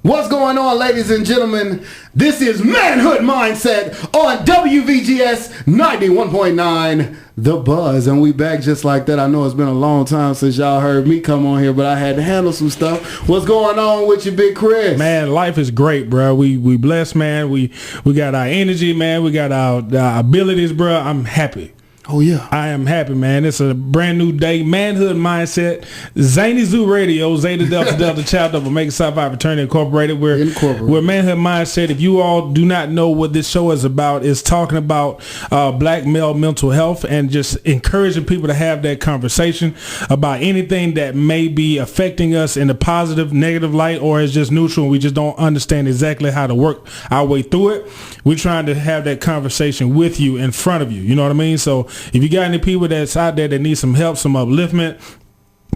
What's going on, ladies and gentlemen? This is Manhood Mindset on WVGS 91.9 The Buzz, and we back just like that. I know it's been a long time since y'all heard me come on here, but I had to handle some stuff. What's going on with you, Big Chris? Man, life is great, bro. We blessed, man. We got our energy, man. We got our abilities, bro. I'm happy. Oh, yeah. I am happy, man. It's a brand new day. Manhood Mindset. Zany Zoo Radio. Zeta Delta Delta Child of Omega Psi Phi Fraternity Incorporated. We're Manhood Mindset. If you all do not know what this show is about, it's talking about black male mental health and just encouraging people to have that conversation about anything that may be affecting us in a positive, negative light, or is just neutral and we just don't understand exactly how to work our way through it. We're trying to have that conversation with you, in front of you. You know what I mean? So if you got any people that's out there that need some help, some upliftment,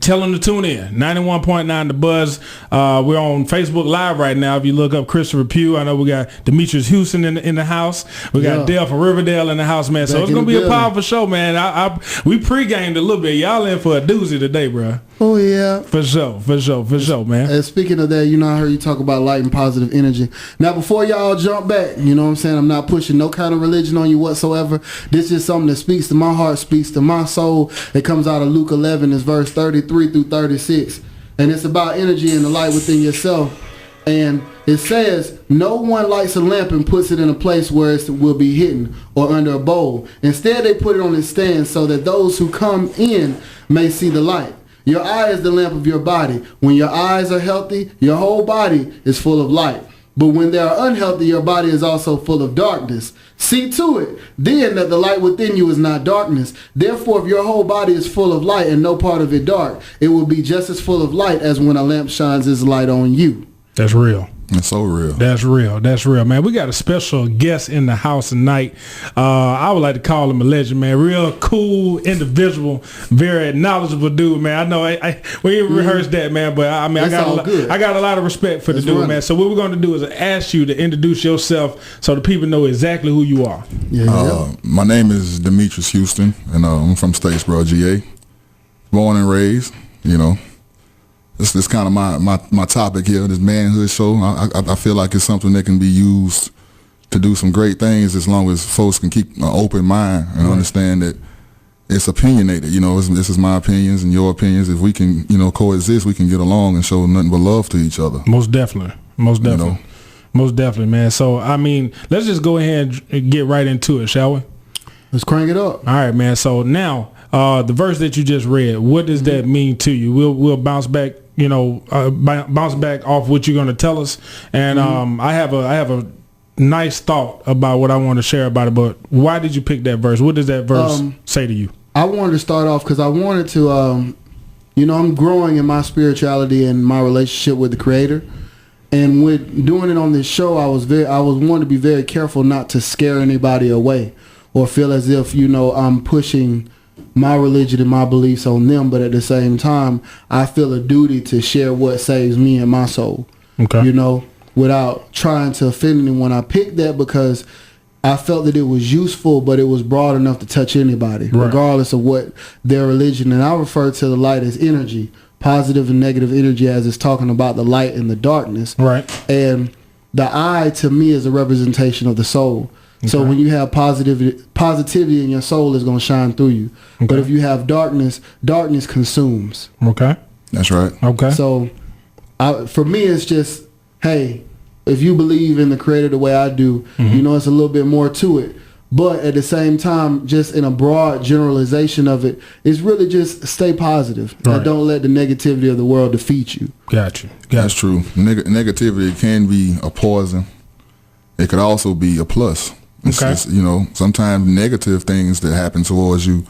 tell them to tune in. 91.9 The Buzz. We're on Facebook Live right now. If you look up Christopher Pugh, I know we got Demetrius Houston in the house. We got Dale from Riverdale in the house, man. So it's going to be a powerful show, man. We pre-gamed a little bit. Y'all in for a doozy today, bro. Oh, yeah. For sure, man. And speaking of that, I heard you talk about light and positive energy. Now, before y'all jump back, you know what I'm saying? I'm not pushing no kind of religion on you whatsoever. This is something that speaks to my heart, speaks to my soul. It comes out of Luke 11, it's verse 33 through 36. And it's about energy and the light within yourself. And it says, no one lights a lamp and puts it in a place where it will be hidden or under a bowl. Instead, they put it on its stand so that those who come in may see the light. Your eye is the lamp of your body. When your eyes are healthy, your whole body is full of light. But when they are unhealthy, your body is also full of darkness. See to it, then, that the light within you is not darkness. Therefore, if your whole body is full of light and no part of it dark, it will be just as full of light as when a lamp shines its light on you. That's real. It's so real. That's real, man. We got a special guest in the house tonight. I would like to call him a legend, man. Real cool individual, very knowledgeable dude, man. I know we didn't rehearse that, man, but I mean, I got a lot of respect for the dude, man. So what we're going to do is ask you to introduce yourself so the people know exactly who you are. My name is Demetrius Houston, and I'm from Statesboro, GA. Born and raised, This is kind of my topic here, this manhood show. I feel like it's something that can be used to do some great things as long as folks can keep an open mind and understand that it's opinionated. This is my opinions and your opinions. If we can, coexist, we can get along and show nothing but love to each other. Most definitely, man. So, I mean, let's just go ahead and get right into it, shall we? Let's crank it up. All right, man. So now, the verse that you just read, what does that mean to you? We'll bounce back. Bounce back off what you're going to tell us, and I have a nice thought about what I want to share about it. But why did you pick that verse? What does that verse say to you? I wanted to start off because I wanted to, I'm growing in my spirituality and my relationship with the Creator, and with doing it on this show, I was wanting to be very careful not to scare anybody away or feel as if I'm pushing my religion and my beliefs on them, but at the same time, I feel a duty to share what saves me and my soul. Okay. Without trying to offend anyone. I picked that because I felt that it was useful, but it was broad enough to touch anybody, regardless of what their religion. And I refer to the light as energy, positive and negative energy, as it's talking about the light and the darkness. Right. And the eye, to me, is a representation of the soul. Okay. So when you have positivity in your soul, is going to shine through you. Okay. But if you have darkness consumes. Okay. That's right. Okay. So for me, it's just, hey, if you believe in the Creator the way I do, it's a little bit more to it. But at the same time, just in a broad generalization of it, it's really just stay positive. Right. And don't let the negativity of the world defeat you. Gotcha. That's true. Negativity can be a poison. It could also be a plus. It's, sometimes negative things that happen towards you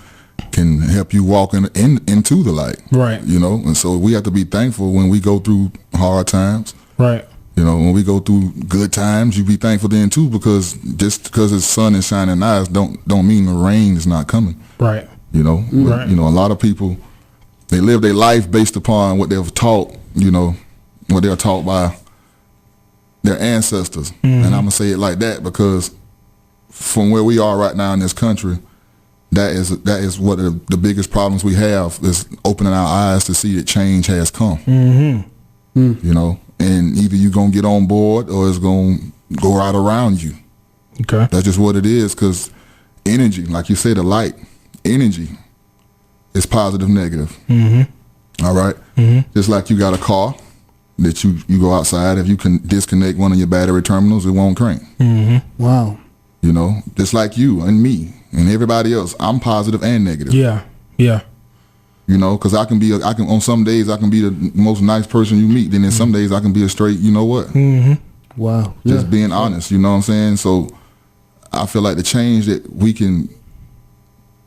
can help you walk into the light. Right. And so we have to be thankful when we go through hard times. Right. When we go through good times, you be thankful then too, because just because the sun is shining eyes don't mean the rain is not coming. Right. But, a lot of people, they live their life based upon what they've taught, what they're taught by their ancestors. And I'm going to say it like that because from where we are right now in this country, that is what the biggest problems we have is opening our eyes to see that change has come. and either you're going to get on board or it's going to go right around you. Okay. That's just what it is, because energy, like you said, the light, energy is positive, negative. Mm-hmm. All right? Mm-hmm. Just like you got a car that you go outside, if you can disconnect one of your battery terminals, it won't crank. Mm-hmm. Wow. You know, just like you and me and everybody else, I'm positive and negative. Yeah. Yeah. You know, because I can on some days I can be the most nice person you meet, then in some days I can be a straight, you know what? Mm-hmm. Wow. Just being honest, you know what I'm saying? So I feel like the change that we can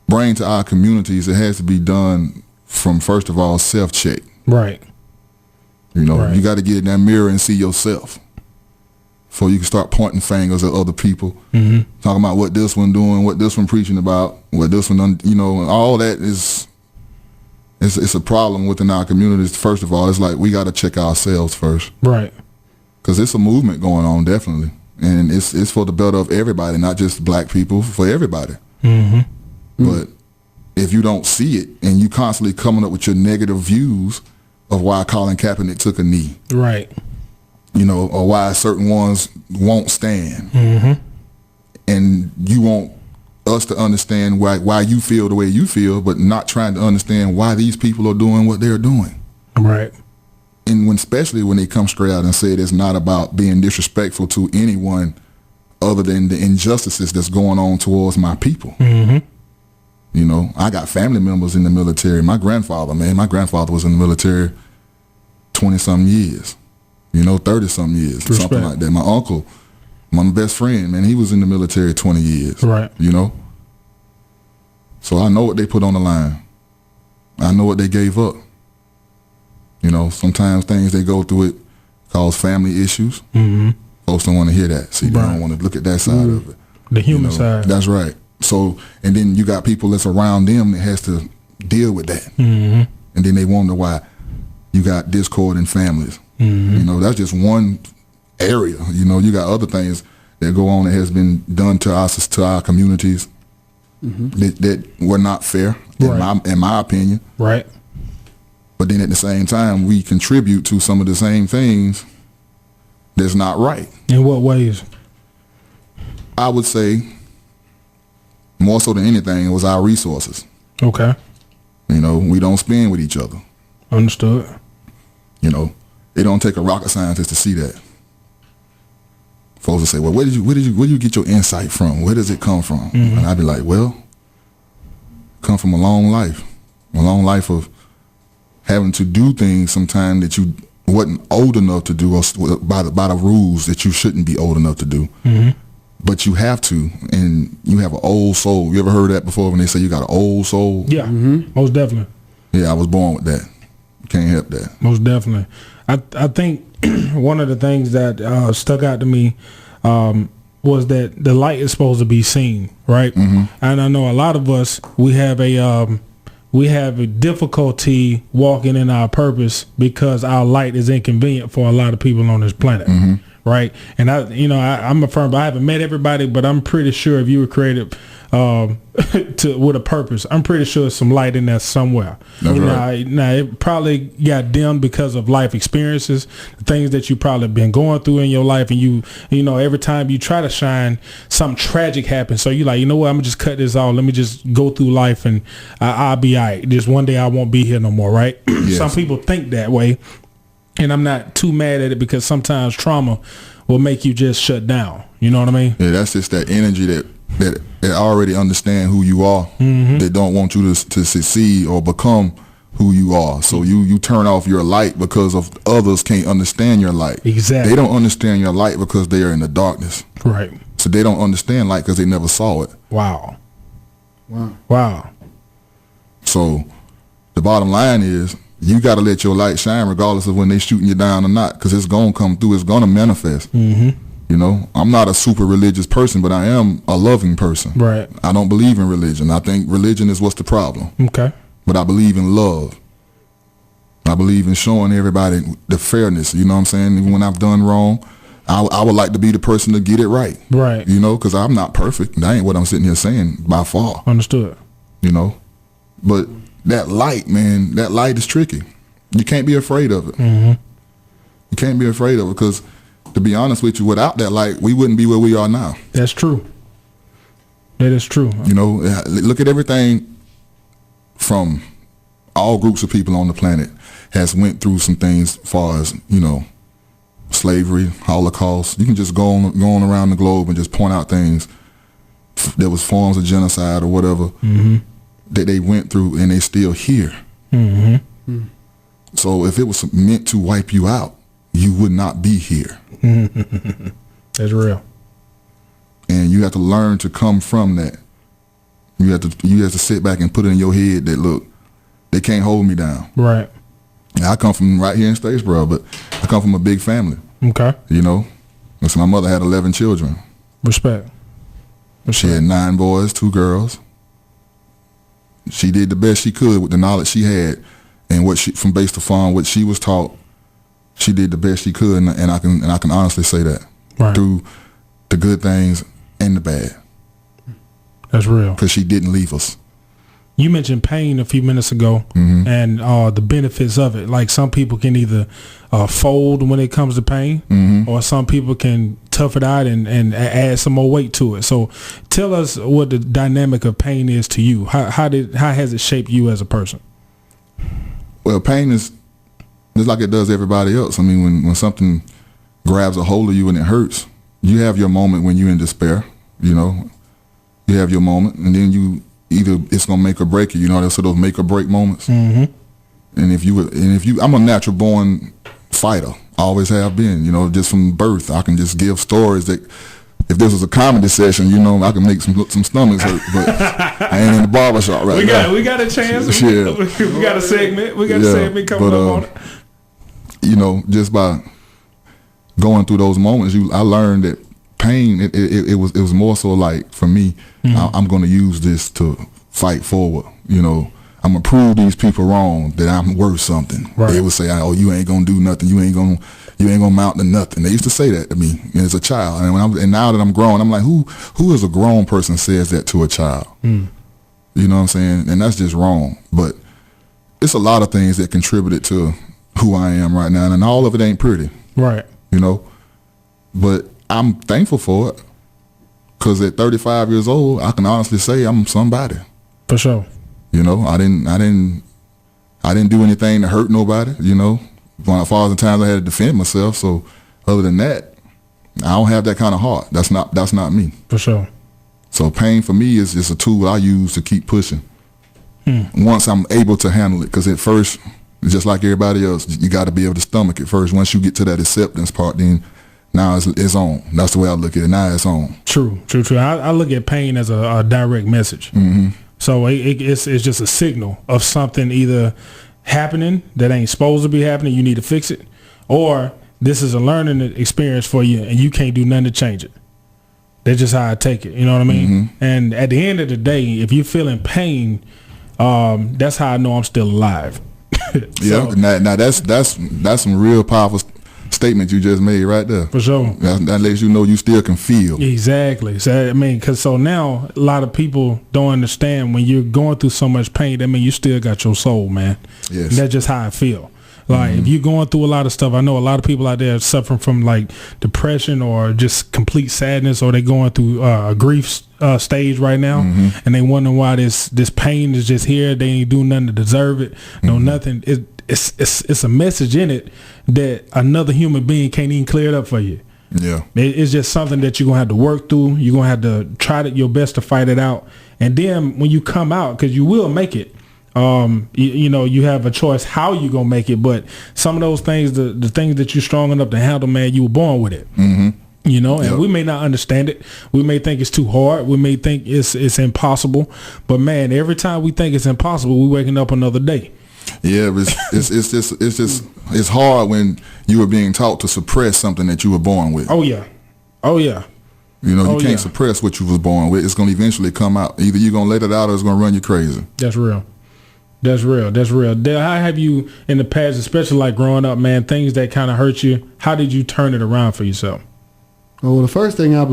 bring to our communities, it has to be done from, first of all, self-check. Right. You know, you got to get in that mirror and see yourself before you can start pointing fingers at other people, talking about what this one doing, what this one preaching about, what this one, you know, and all that is, it's a problem within our communities. First of all, it's like we got to check ourselves first. Right. Because it's a movement going on, definitely. And it's for the better of everybody, not just black people, for everybody. Mm-hmm. But if you don't see it and you constantly coming up with your negative views of why Colin Kaepernick took a knee. Right. You know, or why certain ones won't stand. Mm-hmm. And you want us to understand why you feel the way you feel, but not trying to understand why these people are doing what they're doing. Right. And especially when they come straight out and say it's not about being disrespectful to anyone other than the injustices that's going on towards my people. Mm-hmm. You know, I got family members in the military. My grandfather was in the military 20-something years. You know, 30-something years, Respect. something like that. My uncle, my best friend, man, he was in the military 20 years. Right. You know? So I know what they put on the line. I know what they gave up. You know, sometimes things they go through it cause family issues. Mm-hmm. Folks don't want to hear that. See, they don't want to look at that side of it. The human side. That's right. So, and then you got people that's around them that has to deal with that. Mm-hmm. And then they wonder why you got discord in families. Mm-hmm. You know, that's just one area. You know, you got other things that go on that has been done to us, to our communities, that were not fair, in my opinion. Right. But then at the same time, we contribute to some of the same things that's not right. In what ways? I would say, more so than anything, it was our resources. Okay. You know, we don't spend with each other. Understood. You know, it don't take a rocket scientist to see that. Folks will say, well, where do you get your insight from? Where does it come from? Mm-hmm. And I'd be like, well, come from a long life of having to do things sometimes that you wasn't old enough to do, or by the rules that you shouldn't be old enough to do. Mm-hmm. But you have to, and you have an old soul. You ever heard that before when they say you got an old soul? Yeah, most definitely. Yeah, I was born with that. Can't help that. Most definitely. I think one of the things that stuck out to me was that the light is supposed to be seen, right? Mm-hmm. And I know a lot of us, we have a difficulty walking in our purpose because our light is inconvenient for a lot of people on this planet. Mm-hmm. Right. And I'm a firm, I haven't met everybody, but I'm pretty sure if you were created with a purpose, I'm pretty sure there's some light in there somewhere. That's right. Now, it probably got dimmed because of life experiences, the things that you probably been going through in your life. And you know, every time you try to shine, something tragic happens. So you're like, you know what, I'm gonna just cut this off. Let me just go through life and I'll be all right. Just one day I won't be here no more. Right. Yes. Some people think that way. And I'm not too mad at it because sometimes trauma will make you just shut down. You know what I mean? Yeah, that's just that energy that already understand who you are. Mm-hmm. They don't want you to succeed or become who you are. So you turn off your light because of others can't understand your light. Exactly. They don't understand your light because they are in the darkness. Right. So they don't understand light because they never saw it. Wow. So the bottom line is, you got to let your light shine regardless of when they shooting you down or not, because it's going to come through. It's going to manifest. Mm-hmm. You know, I'm not a super religious person, but I am a loving person. Right. I don't believe in religion. I think religion is what's the problem. Okay. But I believe in love. I believe in showing everybody the fairness. You know what I'm saying? Even when I've done wrong, I would like to be the person to get it right. Right. You know, because I'm not perfect. That ain't what I'm sitting here saying by far. Understood. You know, but that light, man, that light is tricky. You can't be afraid of it. Mm-hmm. You can't be afraid of it, because to be honest with you, without that light, we wouldn't be where we are now. That's true. That is true. You know, look at everything from all groups of people on the planet has went through some things as far as, you know, slavery, Holocaust. You can just go on around the globe and just point out things. There was forms of genocide or whatever that they went through, and they still here. So if it was meant to wipe you out, you would not be here. That's real. And you have to learn to come from that. You have to sit back and put it in your head that, look, they can't hold me down. Right. Now, I come from right here in Statesboro, but I come from a big family. Okay. You know, so my mother had 11 children. Respect. She had 9 boys, 2 girls. She did the best she could with the knowledge she had, and from based upon what she was taught. She did the best she could, and I can honestly say that through the good things and the bad. That's real. Because she didn't leave us. You mentioned pain a few minutes ago, and the benefits of it. Like, some people can either fold when it comes to pain, or some people can tough it out and add some more weight to it. So tell us what the dynamic of pain is to you. How has it shaped you as a person? Well, pain is just like it does everybody else. I mean, when something grabs a hold of you and it hurts, you have your moment when you're in despair. You know, you have your moment, and then you either it's gonna make or break you. You know, there's those make or break moments. And if you, I'm a natural born fighter. I always have been. You know, just from birth, I can just give stories that if this was a comedy session, you know, I can make some stomachs hurt. But I ain't in the barbershop right now. We got a chance. Yeah. We got a segment. We got a segment coming up on it. You know, just by going through those moments, I learned that pain. It was more so like, for me, I'm going to use this to fight forward. You know, I'm gonna prove these people wrong, that I'm worth something. Right. They would say, "Oh, you ain't gonna do nothing. You ain't gonna mount to nothing." They used to say that to me as a child, and now that I'm grown, I'm like, who is a grown person says that to a child? You know what I'm saying? And that's just wrong. But it's a lot of things that contributed to who I am right now, and all of it ain't pretty. Right. You know, but I'm thankful for it, because at 35 years old, I can honestly say I'm somebody. For sure. You know, I didn't do anything to hurt nobody. You know, as far as the times I had to defend myself. So other than that, I don't have that kind of heart. That's not me. For sure. So pain for me is just a tool I use to keep pushing. Once I'm able to handle it, because at first, just like everybody else, you got to be able to stomach it first. Once you get to that acceptance part, then now it's on. That's the way I look at it. Now it's on. True. I look at pain as a direct message. So it's just a signal of something either happening that ain't supposed to be happening, you need to fix it, or this is a learning experience for you and you can't do nothing to change it. That's just how I take it. You know what I mean? And at the end of the day, if you're feeling pain, that's how I know I'm still alive. Yeah. Now that's some real powerful statement you just made right there. For sure. That lets you know you still can feel. Exactly. So I mean, so now a lot of people don't understand, when you're going through so much pain, that means you still got your soul, man. Yes. And that's just how I feel. Like, if you're going through a lot of stuff, I know a lot of people out there suffering from like depression or just complete sadness, or they going through a grief stage right now, and they wondering why this pain is just here. They ain't doing nothing to deserve it. No, nothing. It's a message in it that another human being can't even clear it up for you. Yeah, it's just something that you're gonna have to work through. You're gonna have to try your best to fight it out, and then when you come out, because you will make it. You know, you have a choice how you gonna make it, but some of those things, the things that you're strong enough to handle, man, you were born with it. You know, and we may not understand it. We may think it's too hard. We may think it's impossible. But man, every time we think it's impossible, we're waking up another day. Yeah, it's hard when you were being taught to suppress something that you were born with. Oh yeah. You know, you can't suppress what you was born with. It's gonna eventually come out. Either you're gonna let it out, or it's gonna run you crazy. That's real. Dale, how have you in the past, especially like growing up, man, things that kind of hurt you, how did you turn it around for yourself? Well, the first thing that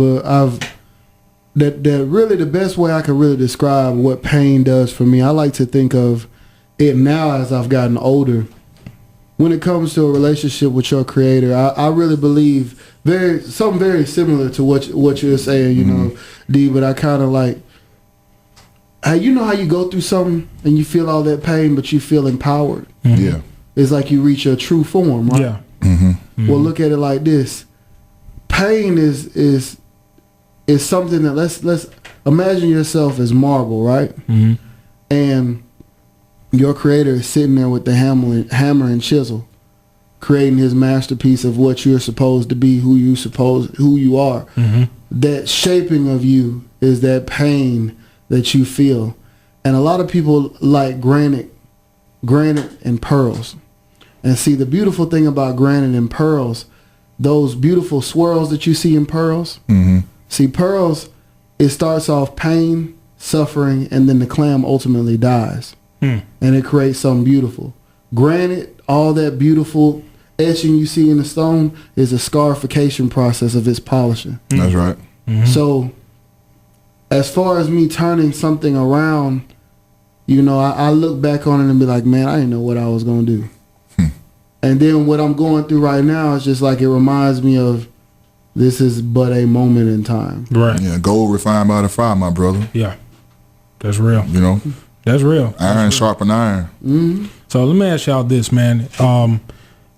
really the best way I could really describe what pain does for me, I like to think of it now as I've gotten older. when it comes to a relationship with your creator, I really believe something very similar to what you're saying, you know, D, but I kind of like, you know how you go through something and you feel all that pain, but you feel empowered. Yeah. It's like you reach your true form, right? Yeah. Well, look at it like this. Pain is something that let's imagine yourself as marble, right? And your creator is sitting there with the hammer and chisel, creating his masterpiece of what you're supposed to be, who you are. That shaping of you is that pain that you feel. And a lot of people like granite and pearls. And see, the beautiful thing about granite and pearls, those beautiful swirls that you see in pearls, see, pearls, it starts off pain, suffering, and then the clam ultimately dies. And it creates something beautiful. Granite, all that beautiful etching you see in the stone is a scarification process of its polishing. That's right. So as far as me turning something around, you know, I look back on it and be like, man, I didn't know what I was going to do. And then what I'm going through right now is just like, it reminds me of, this is but a moment in time. Right. Yeah, gold refined by the fire, my brother. Yeah. That's real. You know? That's real. Iron sharpen iron. So let me ask y'all this, man.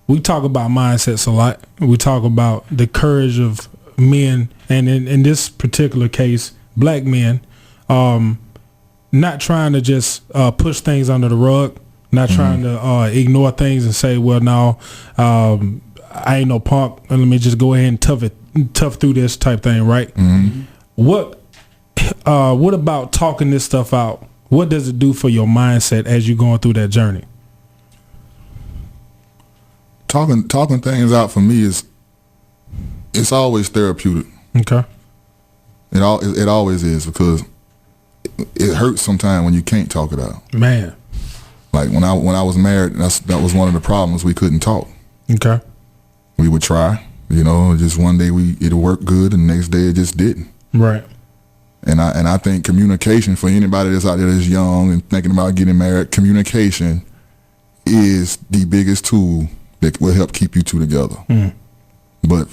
We talk about mindsets a lot. We talk about the courage of men, and in this particular case, black men, not trying to just push things under the rug, not trying to ignore things and say, well, no, I ain't no punk, and let me just go ahead and tough through this type thing, right? What about talking this stuff out? What does it do for your mindset as you're going through that journey? Talking things out for me it's always therapeutic. Okay. It always is, because it hurts sometimes when you can't talk it out. Man. Like when I was married, that was one of the problems. We couldn't talk. Okay. We would try, you know, just one day it'll work good, and the next day it just didn't. Right. And I think communication, for anybody that's out there that's young and thinking about getting married, communication is the biggest tool that will help keep you two together. But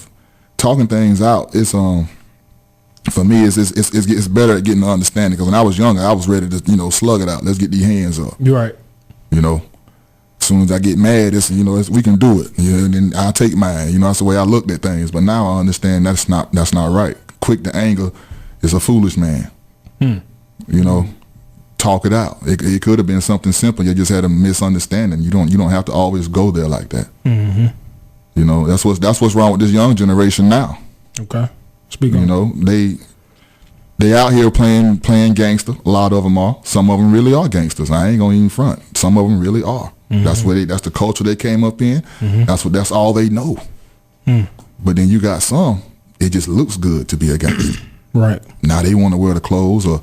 talking things out, it's for me, it's better at getting the understanding. Because when I was younger, I was ready to, you know, slug it out. Let's get these hands up. You're right. You know, as soon as I get mad, we can do it. You know, and then I'll take mine. You know, that's the way I looked at things. But now I understand that's not right. Quick to anger is a foolish man. You know, talk it out. It could have been something simple. You just had a misunderstanding. You don't have to always go there like that. You know, that's what's wrong with this young generation now. Okay. Speak on. You know, they out here playing gangster. A lot of them are. Some of them really are gangsters. I ain't gonna even front. Some of them really are. That's the culture they came up in. That's all they know. But then you got some, it just looks good to be a gangster. Right. Now they want to wear the clothes or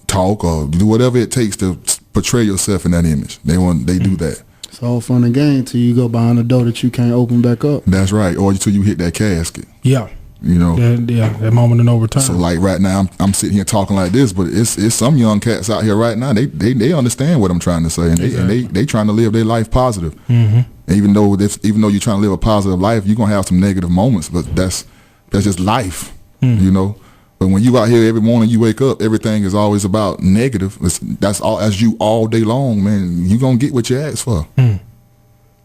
talk or do whatever it takes to portray yourself in that image. They do that. It's all fun and game till you go behind a door that you can't open back up. That's right. Or until you hit that casket. Yeah. You know. That moment of no return. So like right now, I'm sitting here talking like this, but it's some young cats out here right now. They understand what I'm trying to say, and they trying to live their life positive. Even though you're trying to live a positive life, you're gonna have some negative moments, but that's just life. You know. But when you out here every morning, you wake up, everything is always about negative. That's all as you all day long, man. You gonna get what you asked for.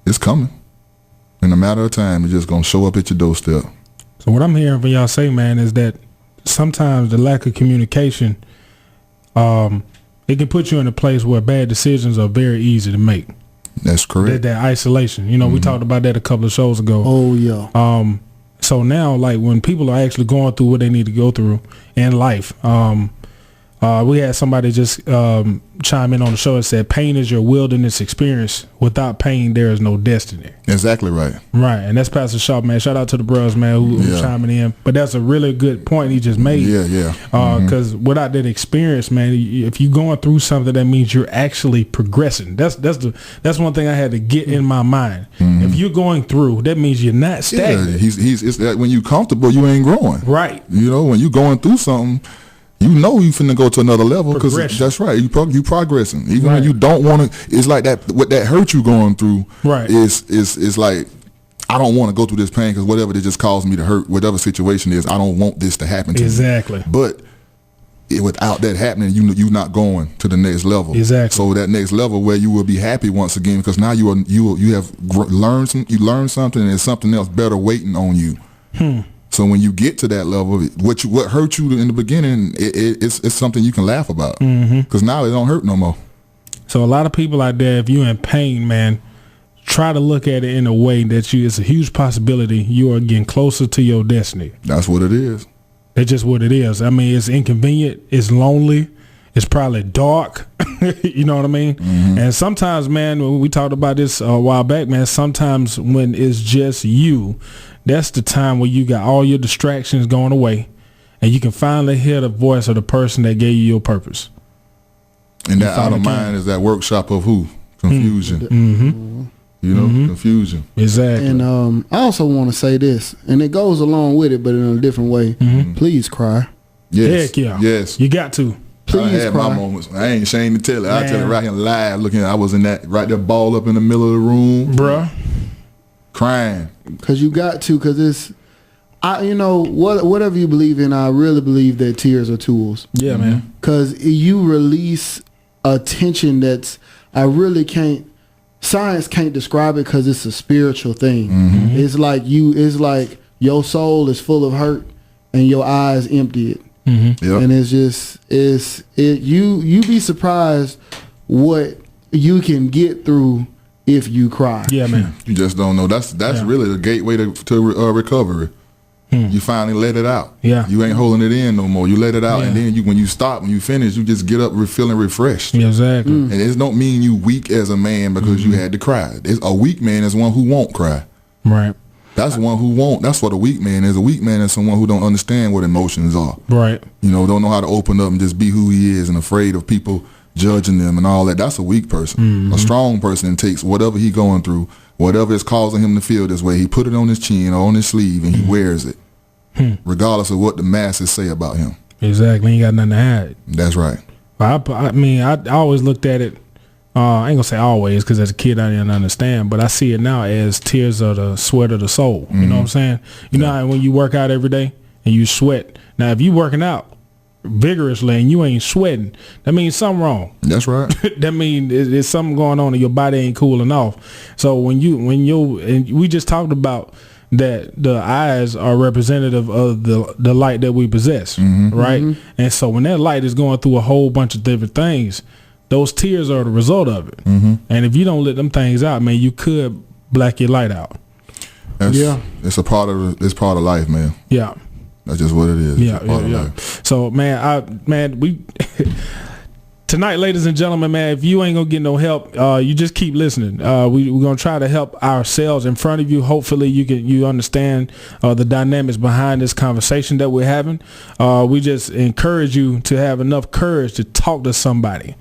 It's coming. In a matter of time, it's just gonna show up at your doorstep. So what I'm hearing from y'all say, man, is that sometimes the lack of communication, it can put you in a place where bad decisions are very easy to make. That's correct. That isolation. You know, we talked about that a couple of shows ago. Oh yeah. So now, like when people are actually going through what they need to go through in life, we had somebody just chime in on the show and said, pain is your wilderness experience. Without pain, there is no destiny. Exactly right. Right. And that's Pastor Sharp, man. Shout out to the bros, man, who's chiming in. But that's a really good point he just made. Yeah. Because without that experience, man, if you're going through something, that means you're actually progressing. That's one thing I had to get in my mind. If you're going through, that means you're not stagnant. Yeah, it's that when you're comfortable, you ain't growing. Right. You know, when you're going through something, you know you finna go to another level because that's right. You progressing even when you don't want to. It's like that. What that hurt you going through is like, I don't want to go through this pain because whatever it just caused me to hurt, whatever situation is, I don't want this to happen to me. Exactly. But without that happening, you're not going to the next level. Exactly. So that next level where you will be happy once again because now you have learned something and there's something else better waiting on you. So when you get to that level, what hurt you in the beginning, it's something you can laugh about because now it don't hurt no more. So a lot of people out there, if you're in pain, man, try to look at it in a way that it's a huge possibility you are getting closer to your destiny. That's what it is. That's just what it is. I mean, it's inconvenient. It's lonely. It's probably dark. You know what I mean? And sometimes, man, when we talked about this a while back, man, sometimes when it's just you, that's the time where you got all your distractions going away and you can finally hear the voice of the person that gave you your purpose. And that out of mind is that workshop of who? Confusion. You know, confusion. Exactly. And I also want to say this, and it goes along with it, but in a different way. Please cry. Yes. Heck yeah. Yes. You got to. Please I had cry. My moments. I ain't ashamed to tell it. I'll tell it right here live. Looking, I was in that right there, ball up in the middle of the room, bruh, crying. Cause you got to. Cause it's, whatever you believe in, I really believe that tears are tools. Yeah, man. Cause you release a tension that's, I really can't. Science can't describe it because it's a spiritual thing. It's like your soul is full of hurt and your eyes empty it. And it's just you be surprised what you can get through if you cry. Yeah, man. You just don't know. That's really the gateway to recovery. You finally let it out. Yeah. You ain't holding it in no more. You let it out, and then when you stop, when you finish, you just get up feeling refreshed. Yeah, exactly. And it don't mean you weak as a man because you had to cry. A weak man is one who won't cry. Right. That's one who won't. That's what a weak man is. A weak man is someone who don't understand what emotions are. Right. You know, don't know how to open up and just be who he is and afraid of people judging them and all that. That's a weak person. A strong person takes whatever he going through, whatever is causing him to feel this way, he put it on his chin or on his sleeve and he wears it. Regardless of what the masses say about him. Exactly. He ain't got nothing to hide. That's right. I mean, I always looked at it, I ain't gonna say always because as a kid I didn't understand, but I see it now as tears of the sweat of the soul. You know what I'm saying? You know how when you work out every day and you sweat. Now, if you working out vigorously and you ain't sweating, that means something wrong. That's right. That means there's something going on and your body ain't cooling off. So when and we just talked about that the eyes are representative of the light that we possess, right? And so when that light is going through a whole bunch of different things, those tears are the result of it. And if you don't let them things out, man, you could black your light out. It's part of life, man. Yeah. That's just what it is. Yeah. So man, we tonight, ladies and gentlemen, man, if you ain't gonna get no help, you just keep listening. We're gonna try to help ourselves in front of you. Hopefully you understand the dynamics behind this conversation that we're having. We just encourage you to have enough courage to talk to somebody.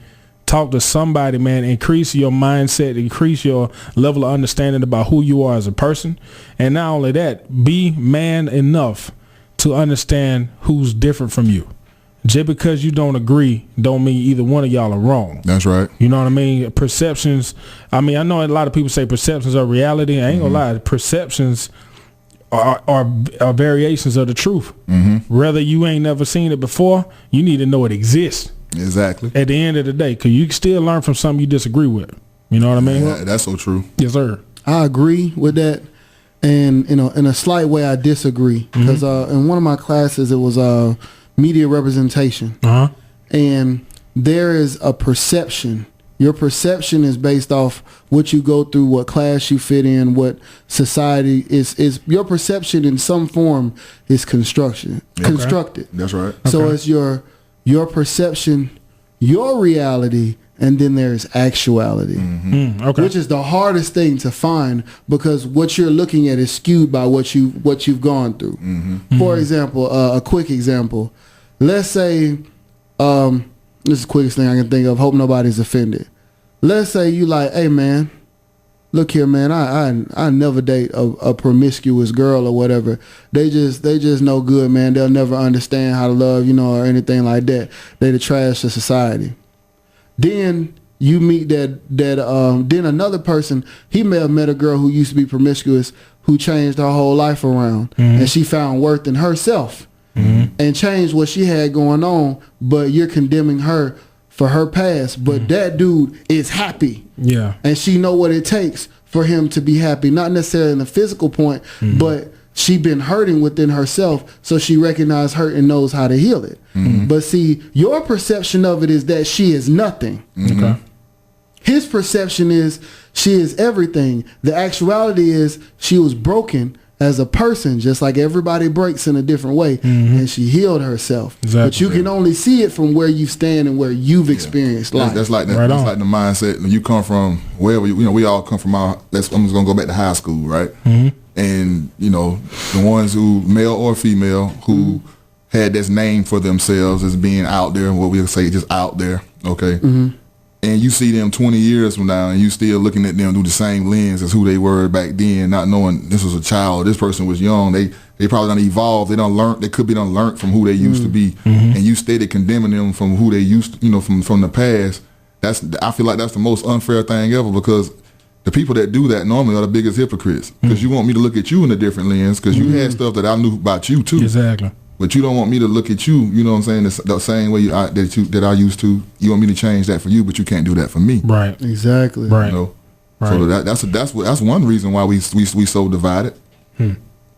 Talk to somebody, man. Increase your mindset, increase your level of understanding about who you are as a person. And not only that, be man enough to understand who's different from you. Just because you don't agree don't mean either one of y'all are wrong. That's right. You know what I mean? Perceptions. I mean, I know a lot of people say perceptions are reality. I ain't gonna lie. Perceptions are variations of the truth. Whether you ain't never seen it before, you need to know it exists. Exactly. At the end of the day, because you can still learn from something you disagree with. You know what I mean? Yeah, that's so true. Yes, sir. I agree with that. And in a slight way, I disagree. Because in one of my classes, it was media representation. And there is a perception. Your perception is based off what you go through, what class you fit in, what society is. Your perception in some form is constructed. That's right. So it's your perception, your reality, and then there's actuality, which is the hardest thing to find because what you're looking at is skewed by what you've gone through. For example, a quick example. Let's say, this is the quickest thing I can think of. Hope nobody's offended. Let's say you like, hey man, look here, man, I never date a promiscuous girl or whatever. They just no good, man. They'll never understand how to love, or anything like that. They the trash of society. Then you meet then another person, he may have met a girl who used to be promiscuous, who changed her whole life around, and she found worth in herself and changed what she had going on, but you're condemning her for her past. But that dude is happy. Yeah. And she know what it takes for him to be happy, not necessarily in the physical point, but she been hurting within herself, so she recognized hurt and knows how to heal it. But see, your perception of it is that she is nothing. Okay. His perception is she is everything. The actuality is she was broken as a person, just like everybody breaks in a different way, and she healed herself. Exactly. But you can only see it from where you stand and where you've experienced life. That's like the mindset. When you come from wherever, we all come from. I'm just gonna go back to high school, right? And the ones who, male or female, who had this name for themselves as being out there, what we'll say just out there, okay? And you see them 20 years from now, and you still looking at them through the same lens as who they were back then, not knowing this was a child, this person was young. They probably done evolved. They done learned. They could be done learned from who they used to be, and you steady condemning them from who they used to, from the past. I feel like that's the most unfair thing ever, because the people that do that normally are the biggest hypocrites, because you want me to look at you in a different lens, because you had stuff that I knew about you too. Exactly. But you don't want me to look at you, you know what I'm saying, the same way that I used to. You want me to change that for you, but you can't do that for me. Right. Exactly. Right. Right. So that's one reason why we so divided.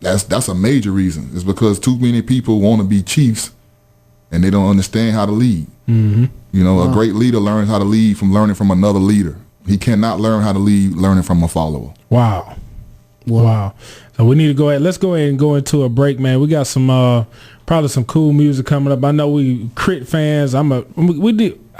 That's a major reason. It's because too many people want to be chiefs, and they don't understand how to lead. A great leader learns how to lead from learning from another leader. He cannot learn how to lead learning from a follower. Wow. So we need to go ahead. Let's go ahead and go into a break, man. We got some probably some cool music coming up. I know we Crit fans. I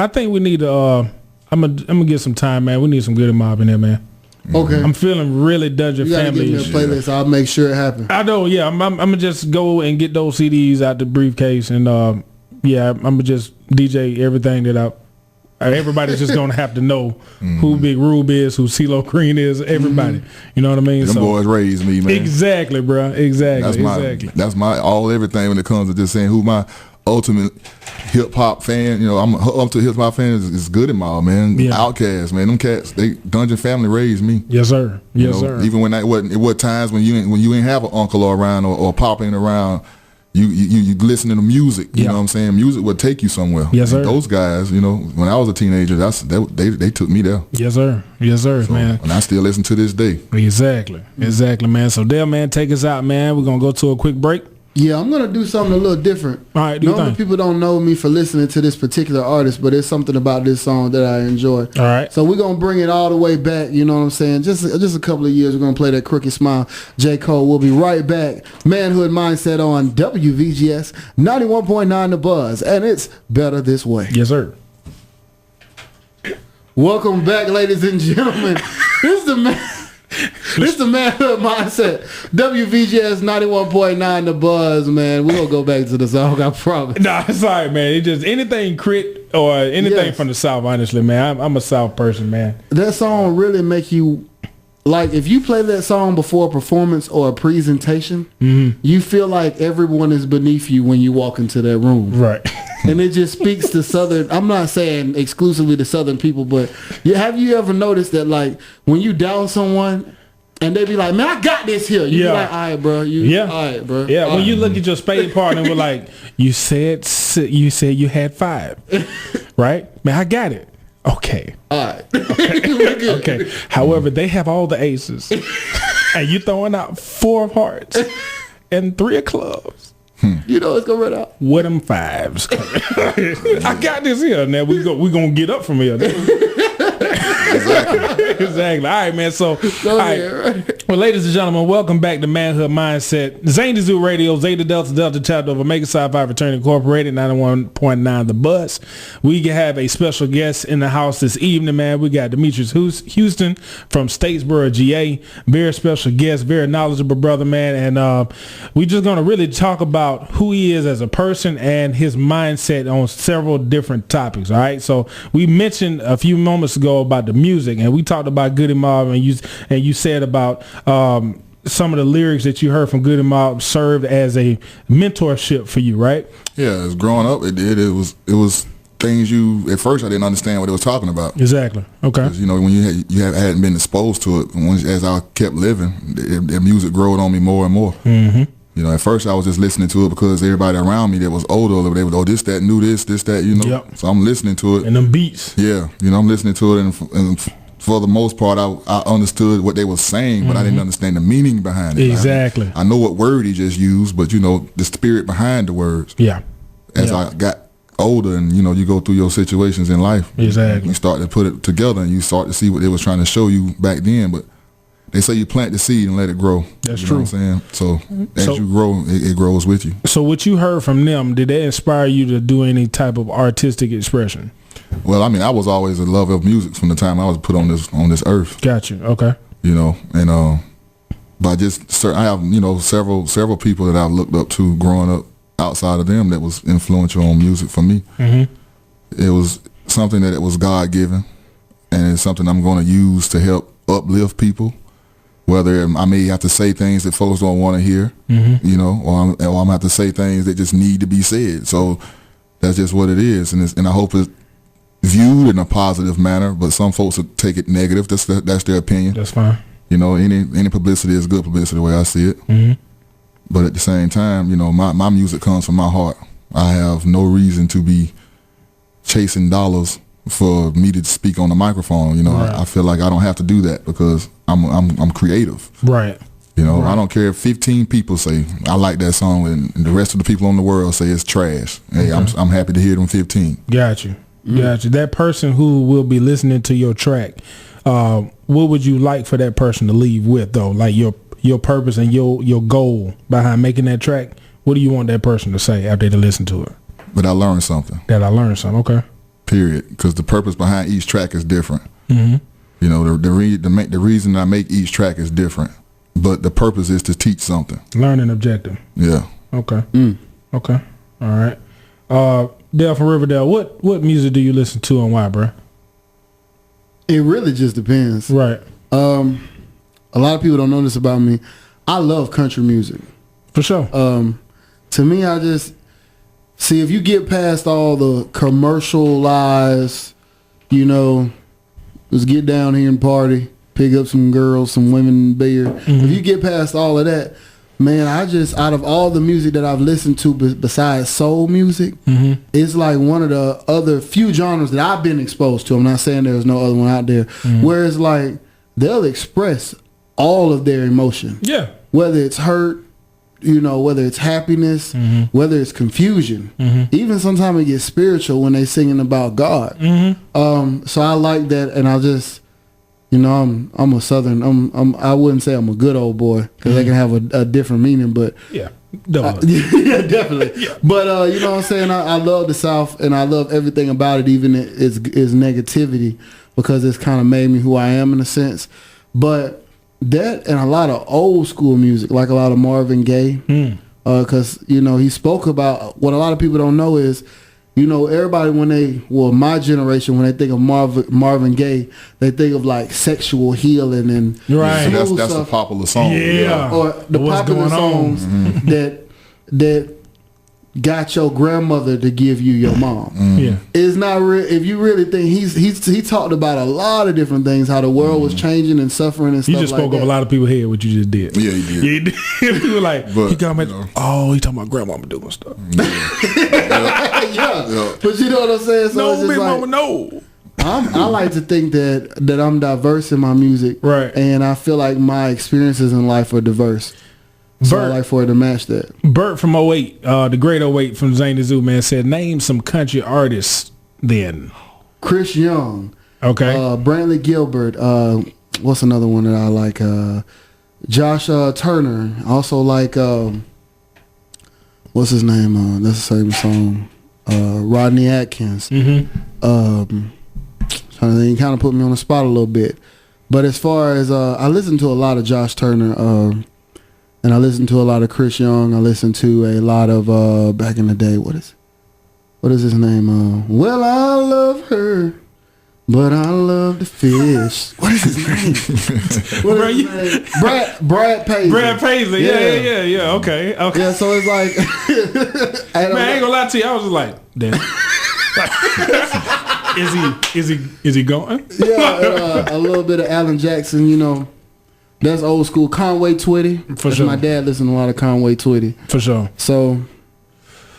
think we need to. I'm gonna get some time, man. We need some good mob in there, man. Okay. I'm feeling really Dungeon Family. You gotta give me a playlist. I'll make sure it happens. I know. Yeah. I'm gonna just go and get those CDs out the briefcase, and I'm gonna just DJ everything that everybody's just gonna have to know who Big Rube is, who CeeLo Green is, everybody. You know what I mean? Them boys raised me, man. Exactly, bro. Exactly. That's my everything when it comes to just saying who my ultimate hip hop fan. I'm up to hip hop fan is good in my man. Yeah. Outkast, man. Them cats, Dungeon Family raised me. Yes, sir. Yes, sir. Even when it was times when you ain't have an uncle around or pop ain't around. You listening to music, you know what I'm saying? Music would take you somewhere. Yes, sir. And those guys, when I was a teenager, they took me there. Yes, sir. Yes, sir, so, man. And I still listen to this day. Exactly, man. So, Dale, man, take us out, man. We're going to go to a quick break. Yeah, I'm going to do something a little different. All right, normally people don't know me for listening to this particular artist, but there's something about this song that I enjoy. All right. So we're going to bring it all the way back, you know what I'm saying? Just a couple of years, we're going to play that Crooked Smile, J. Cole. We'll be right back. Manhood Mindset on WVGS 91.9 The Buzz, and it's better this way. Yes, sir. Welcome back, ladies and gentlemen. This is the Manhood Mindset. WVGS 91.9 The Buzz, man. We're going to go back to the song, I promise. Nah, it's all right, man. It's just anything Crit or anything from the South, honestly, man. I'm a South person, man. That song really make you, like, if you play that song before a performance or a presentation, you feel like everyone is beneath you when you walk into that room. Right. And it just speaks to Southern. I'm not saying exclusively to Southern people, but have you ever noticed that, like, when you down someone and they be like, man, I got this here. You be like, all right, bro. All right, bro. Yeah, when you look at your spade partner and we're like, you said you had 5, right? Man, I got it. Okay. All right. Okay. However, they have all the aces. And you throwing out 4 of hearts and 3 of clubs. You know it's gonna run out. What them 5s? I got this here. Now we gonna get up from here. Exactly. All right, man. So, well, ladies and gentlemen, welcome back to Manhood Mindset. Zany Zoo Radio, Zeta Delta chapter of Omega Psi Phi Fraternity Incorporated, 91.9 The Buzz. We have a special guest in the house this evening, man. We got Demetrius Houston from Statesboro, GA. Very special guest, very knowledgeable brother, man. And we just gonna really talk about who he is as a person and his mindset on several different topics. All right. So we mentioned a few moments ago about the music, and we talked talked about Goody Mob, and you said about some of the lyrics that you heard from Goody Mob served as a mentorship for you, right? Yeah, as growing up, it did. It was things you at first I didn't understand what it was talking about. Exactly. Okay. You know, when you hadn't been exposed to it, as I kept living, the music growed on me more and more. Mm-hmm. You know, at first I was just listening to it because everybody around me that was older, they would, this, that, knew this, that, you know. Yep. So I'm listening to it. And them beats. Yeah, you know, I'm listening to it, and for the most part, I understood what they were saying, but I didn't understand the meaning behind it. Exactly. I know what word he just used, but, you know, the spirit behind the words. Yeah. As I got older and, you know, you go through your situations in life. Exactly. You start to put it together and you start to see what they was trying to show you back then, but they say you plant the seed and let it grow. That's you true. Know what I'm saying? So as you grow, it grows with you. So what you heard from them, did they inspire you to do any type of artistic expression? Well, I mean, I was always a lover of music from the time I was put on this earth. Gotcha. Okay. You know, and but I have, you know, several people that I've looked up to growing up outside of them that was influential on music for me. Mm-hmm. It was something that it was God given, and it's something I'm going to use to help uplift people. Whether I may have to say things that folks don't want to hear, you know, or I'm going to have to say things that just need to be said. So that's just what it is, and I hope it's viewed in a positive manner. But some folks will take it negative. That's their opinion. That's fine. You know, any publicity is good publicity the way I see it. Mm-hmm. But at the same time, you know, my music comes from my heart. I have no reason to be chasing dollars for me to speak on the microphone. You know, right. I feel like I don't have to do that because I'm creative. Right. You know, right. I don't care if 15 people say I like that song and the rest of the people in the world say it's trash. Hey, I'm happy to hear them 15. Got you. Got you. That person who will be listening to your track, what would you like for that person to leave with though? Like your purpose and your goal behind making that track. What do you want that person to say after they listen to it? But I learned something. Okay. Period. Because the purpose behind each track is different. Mm-hmm. You know, the reason I make each track is different, but the purpose is to teach something. Learning objective. Yeah. Okay. Okay. All right. Dale from Riverdale, what music do you listen to and why, bro? It really just depends. Right. A lot of people don't know this about me. I love country music. For sure. To me, I just see if you get past all the commercialized, you know, let's get down here and party, pick up some girls, some women, beer. Mm-hmm. If you get past all of that, man, I just, out of all the music that I've listened to besides soul music, it's like one of the other few genres that I've been exposed to. I'm not saying there's no other one out there, where it's like they'll express all of their emotion. Yeah. Whether it's hurt, you know, whether it's happiness, whether it's confusion. Even sometimes it gets spiritual when they singing about God. So I like that, and I just, you know, I'm a Southern. I wouldn't say I'm a good old boy because they can have a different meaning, but yeah, yeah, definitely. Yeah. But you know what I'm saying? I love the South, and I love everything about it, even its negativity, because it's kind of made me who I am in a sense. But that and a lot of old school music, like a lot of Marvin Gaye, because you know he spoke about what a lot of people don't know is, you know, everybody my generation, when they think of Marvin Gaye, they think of like sexual healing and right. That's the popular song, or the popular songs that got your grandmother to give you your mom. Yeah, it's not real. If you really think he talked about a lot of different things, how the world was changing and suffering and stuff. You just spoke like of a lot of people's head. What you just did. Yeah, he did. People were like, but, he talking about grandmama doing stuff. Yeah. But you know what I'm saying? So no, big mama, no. I like to think that I'm diverse in my music, right? And I feel like my experiences in life are diverse. So I like for it to match that. Bert from 08, the great 08 from Zane the Zoo, man, said, name some country artists then. Chris Young. Okay. Brantley Gilbert. What's another one that I like? Josh Turner. Also like, what's his name? That's the same song. Rodney Atkins. Trying to think, he kind of put me on the spot a little bit. But as far as, I listen to a lot of Josh Turner, and I listened to a lot of Chris Young. I listened to a lot of back in the day. What is his name? Well, I love her. But I love the fish. What is his name? What is his name? Brad Paisley. Brad Paisley. Yeah. Okay. Yeah, so it's like man, I ain't gonna lie to you. I was just like, damn. Is he going? Yeah, a little bit of Alan Jackson, you know. That's old school. Conway Twitty. For sure. My dad listened to a lot of Conway Twitty. For sure. So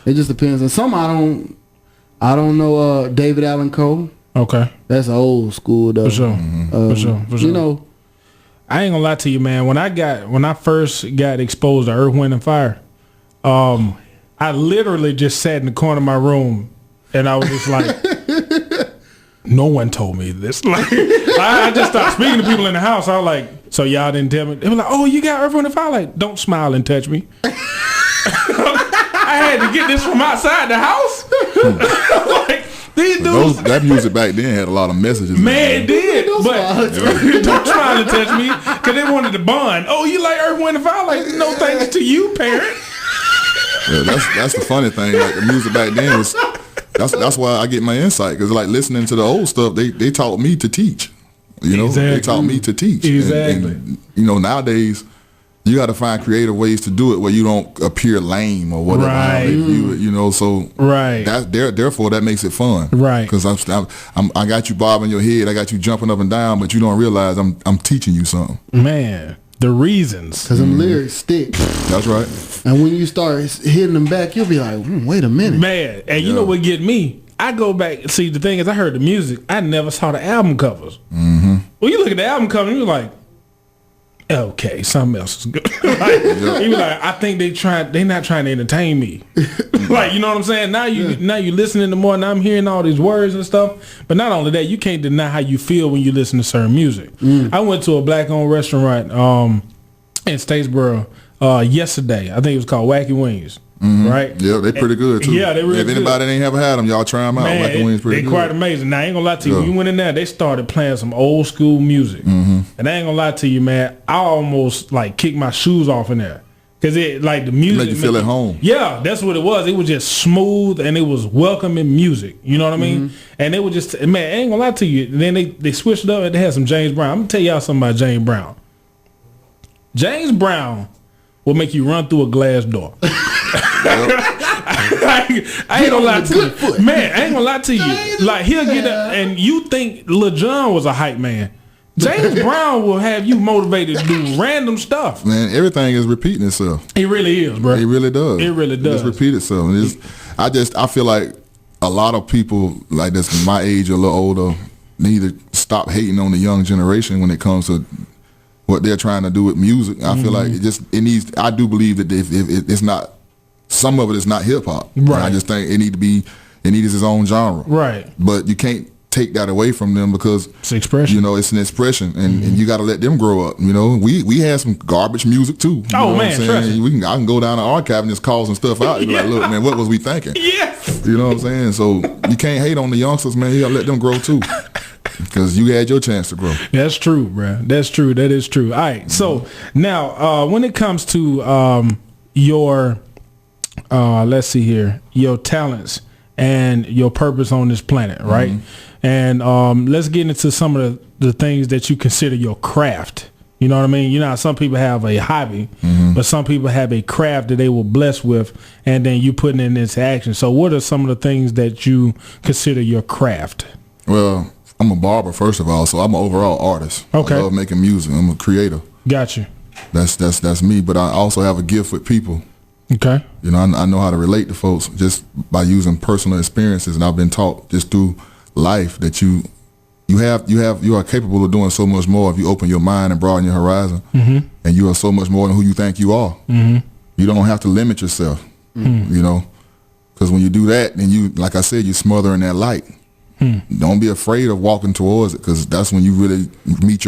it just depends. And some I don't know David Allen Coe. Okay. That's old school though. For sure. For sure. You know, I ain't gonna lie to you, man. When I first got exposed to Earth, Wind and Fire, I literally just sat in the corner of my room and I was just like, no one told me this. Like, I just started speaking to people in the house. I was like, so y'all didn't tell me? They were like, oh, you got Earth, Wind and Fire? Like, don't smile and touch me. I had to get this from outside the house. Like, these dudes. That music back then had a lot of messages. Man, it did. But don't smile and touch me because they wanted to bond. Oh, you like Earth, Wind and Fire? Like, no thanks to you, parent. Yeah, that's the funny thing. Like the music back then was. That's why I get my insight, because like listening to the old stuff, they taught me to teach. You know, exactly. They taught me to teach. Exactly. And, you know, nowadays you got to find creative ways to do it where you don't appear lame or whatever. Right. You know, so right. Therefore, that makes it fun. Right. Because I got you bobbing your head, I got you jumping up and down, but you don't realize I'm teaching you something. Man, the reasons. Because them lyrics stick. That's right. And when you start hitting them back, you'll be like, wait a minute. Man, and you know what get me? I go back. See, the thing is, I heard the music. I never saw the album covers. Mm-hmm. Well, you look at the album cover, and you're like, okay, something else is good. Like, you be like, I think they're not trying to entertain me. Like, you know what I'm saying? Now you listening to more, and I'm hearing all these words and stuff. But not only that, you can't deny how you feel when you listen to certain music. I went to a black-owned restaurant in Statesboro yesterday. I think it was called Wacky Wings. Mm-hmm. Right? Yeah, they pretty good too. Yeah, they really good. If anybody ain't ever had them, y'all try them out. Man, Wacky Wings pretty good. They quite amazing. Now I ain't gonna lie to you. When you went in there, they started playing some old school music, and I ain't gonna lie to you, man. I almost like kicked my shoes off in there because it like the music make you feel at home. Yeah, that's what it was. It was just smooth and it was welcoming music. You know what I mean? And they were just man. I ain't gonna lie to you. And then they switched it up and they had some James Brown. I'm gonna tell y'all something about James Brown. James Brown will make you run through a glass door. I ain't gonna lie to you. Man, I ain't gonna lie to you. Like, he'll get up, and you think Lil Jon was a hype man. James Brown will have you motivated to do random stuff. Man, everything is repeating itself. It really is, bro. It really does. It really does. It just repeat itself. And I feel like a lot of people like that's my age or a little older need to stop hating on the young generation when it comes to what they're trying to do with music. I feel like it needs. I do believe that if it's not, some of it is not hip hop. Right. I just think it needs its own genre. Right. But you can't take that away from them because it's expression. You know, it's an expression, and you got to let them grow up. You know, we had some garbage music too. You know man, trust me. I can go down the archive and just call some stuff out. And be like, look, man, what was we thinking? Yes. You know what I'm saying? So you can't hate on the youngsters, man. You got to let them grow too. Because you had your chance to grow. That's true, bro. That's true. That is true. All right. So now, when it comes to your, let's see here, your talents and your purpose on this planet, right? And let's get into some of the things that you consider your craft. You know what I mean? You know how some people have a hobby, but some people have a craft that they were blessed with, and then you putting it into action. So what are some of the things that you consider your craft? Well, I'm a barber, first of all, so I'm an overall artist. Okay. I love making music. I'm a creator. Gotcha. That's me, but I also have a gift with people. Okay. You know, I know how to relate to folks just by using personal experiences, and I've been taught just through life that you are capable of doing so much more if you open your mind and broaden your horizon, and you are so much more than who you think you are. You don't have to limit yourself, you know, because when you do that, then you, like I said, you smother in that light. Don't be afraid of walking towards it, because that's when you really reach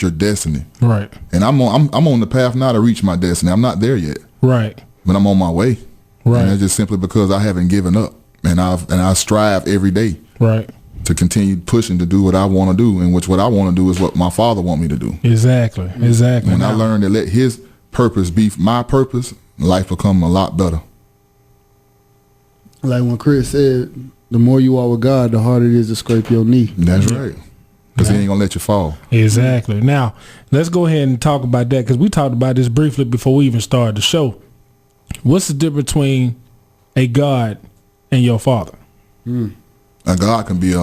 your destiny. Right. And I'm on the path now to reach my destiny. I'm not there yet. Right. But I'm on my way. Right. And that's just simply because I haven't given up, and I strive every day. Right. To continue pushing to do what I want to do, and what I want to do is what my father want me to do. Exactly. Exactly. When I learned to let his purpose be my purpose, life become a lot better. Like when Chris said, the more you walk with God, the harder it is to scrape your knee. That's right. Because he ain't going to let you fall. Exactly. Now, let's go ahead and talk about that, because we talked about this briefly before we even started the show. What's the difference between a God and your father? A God can be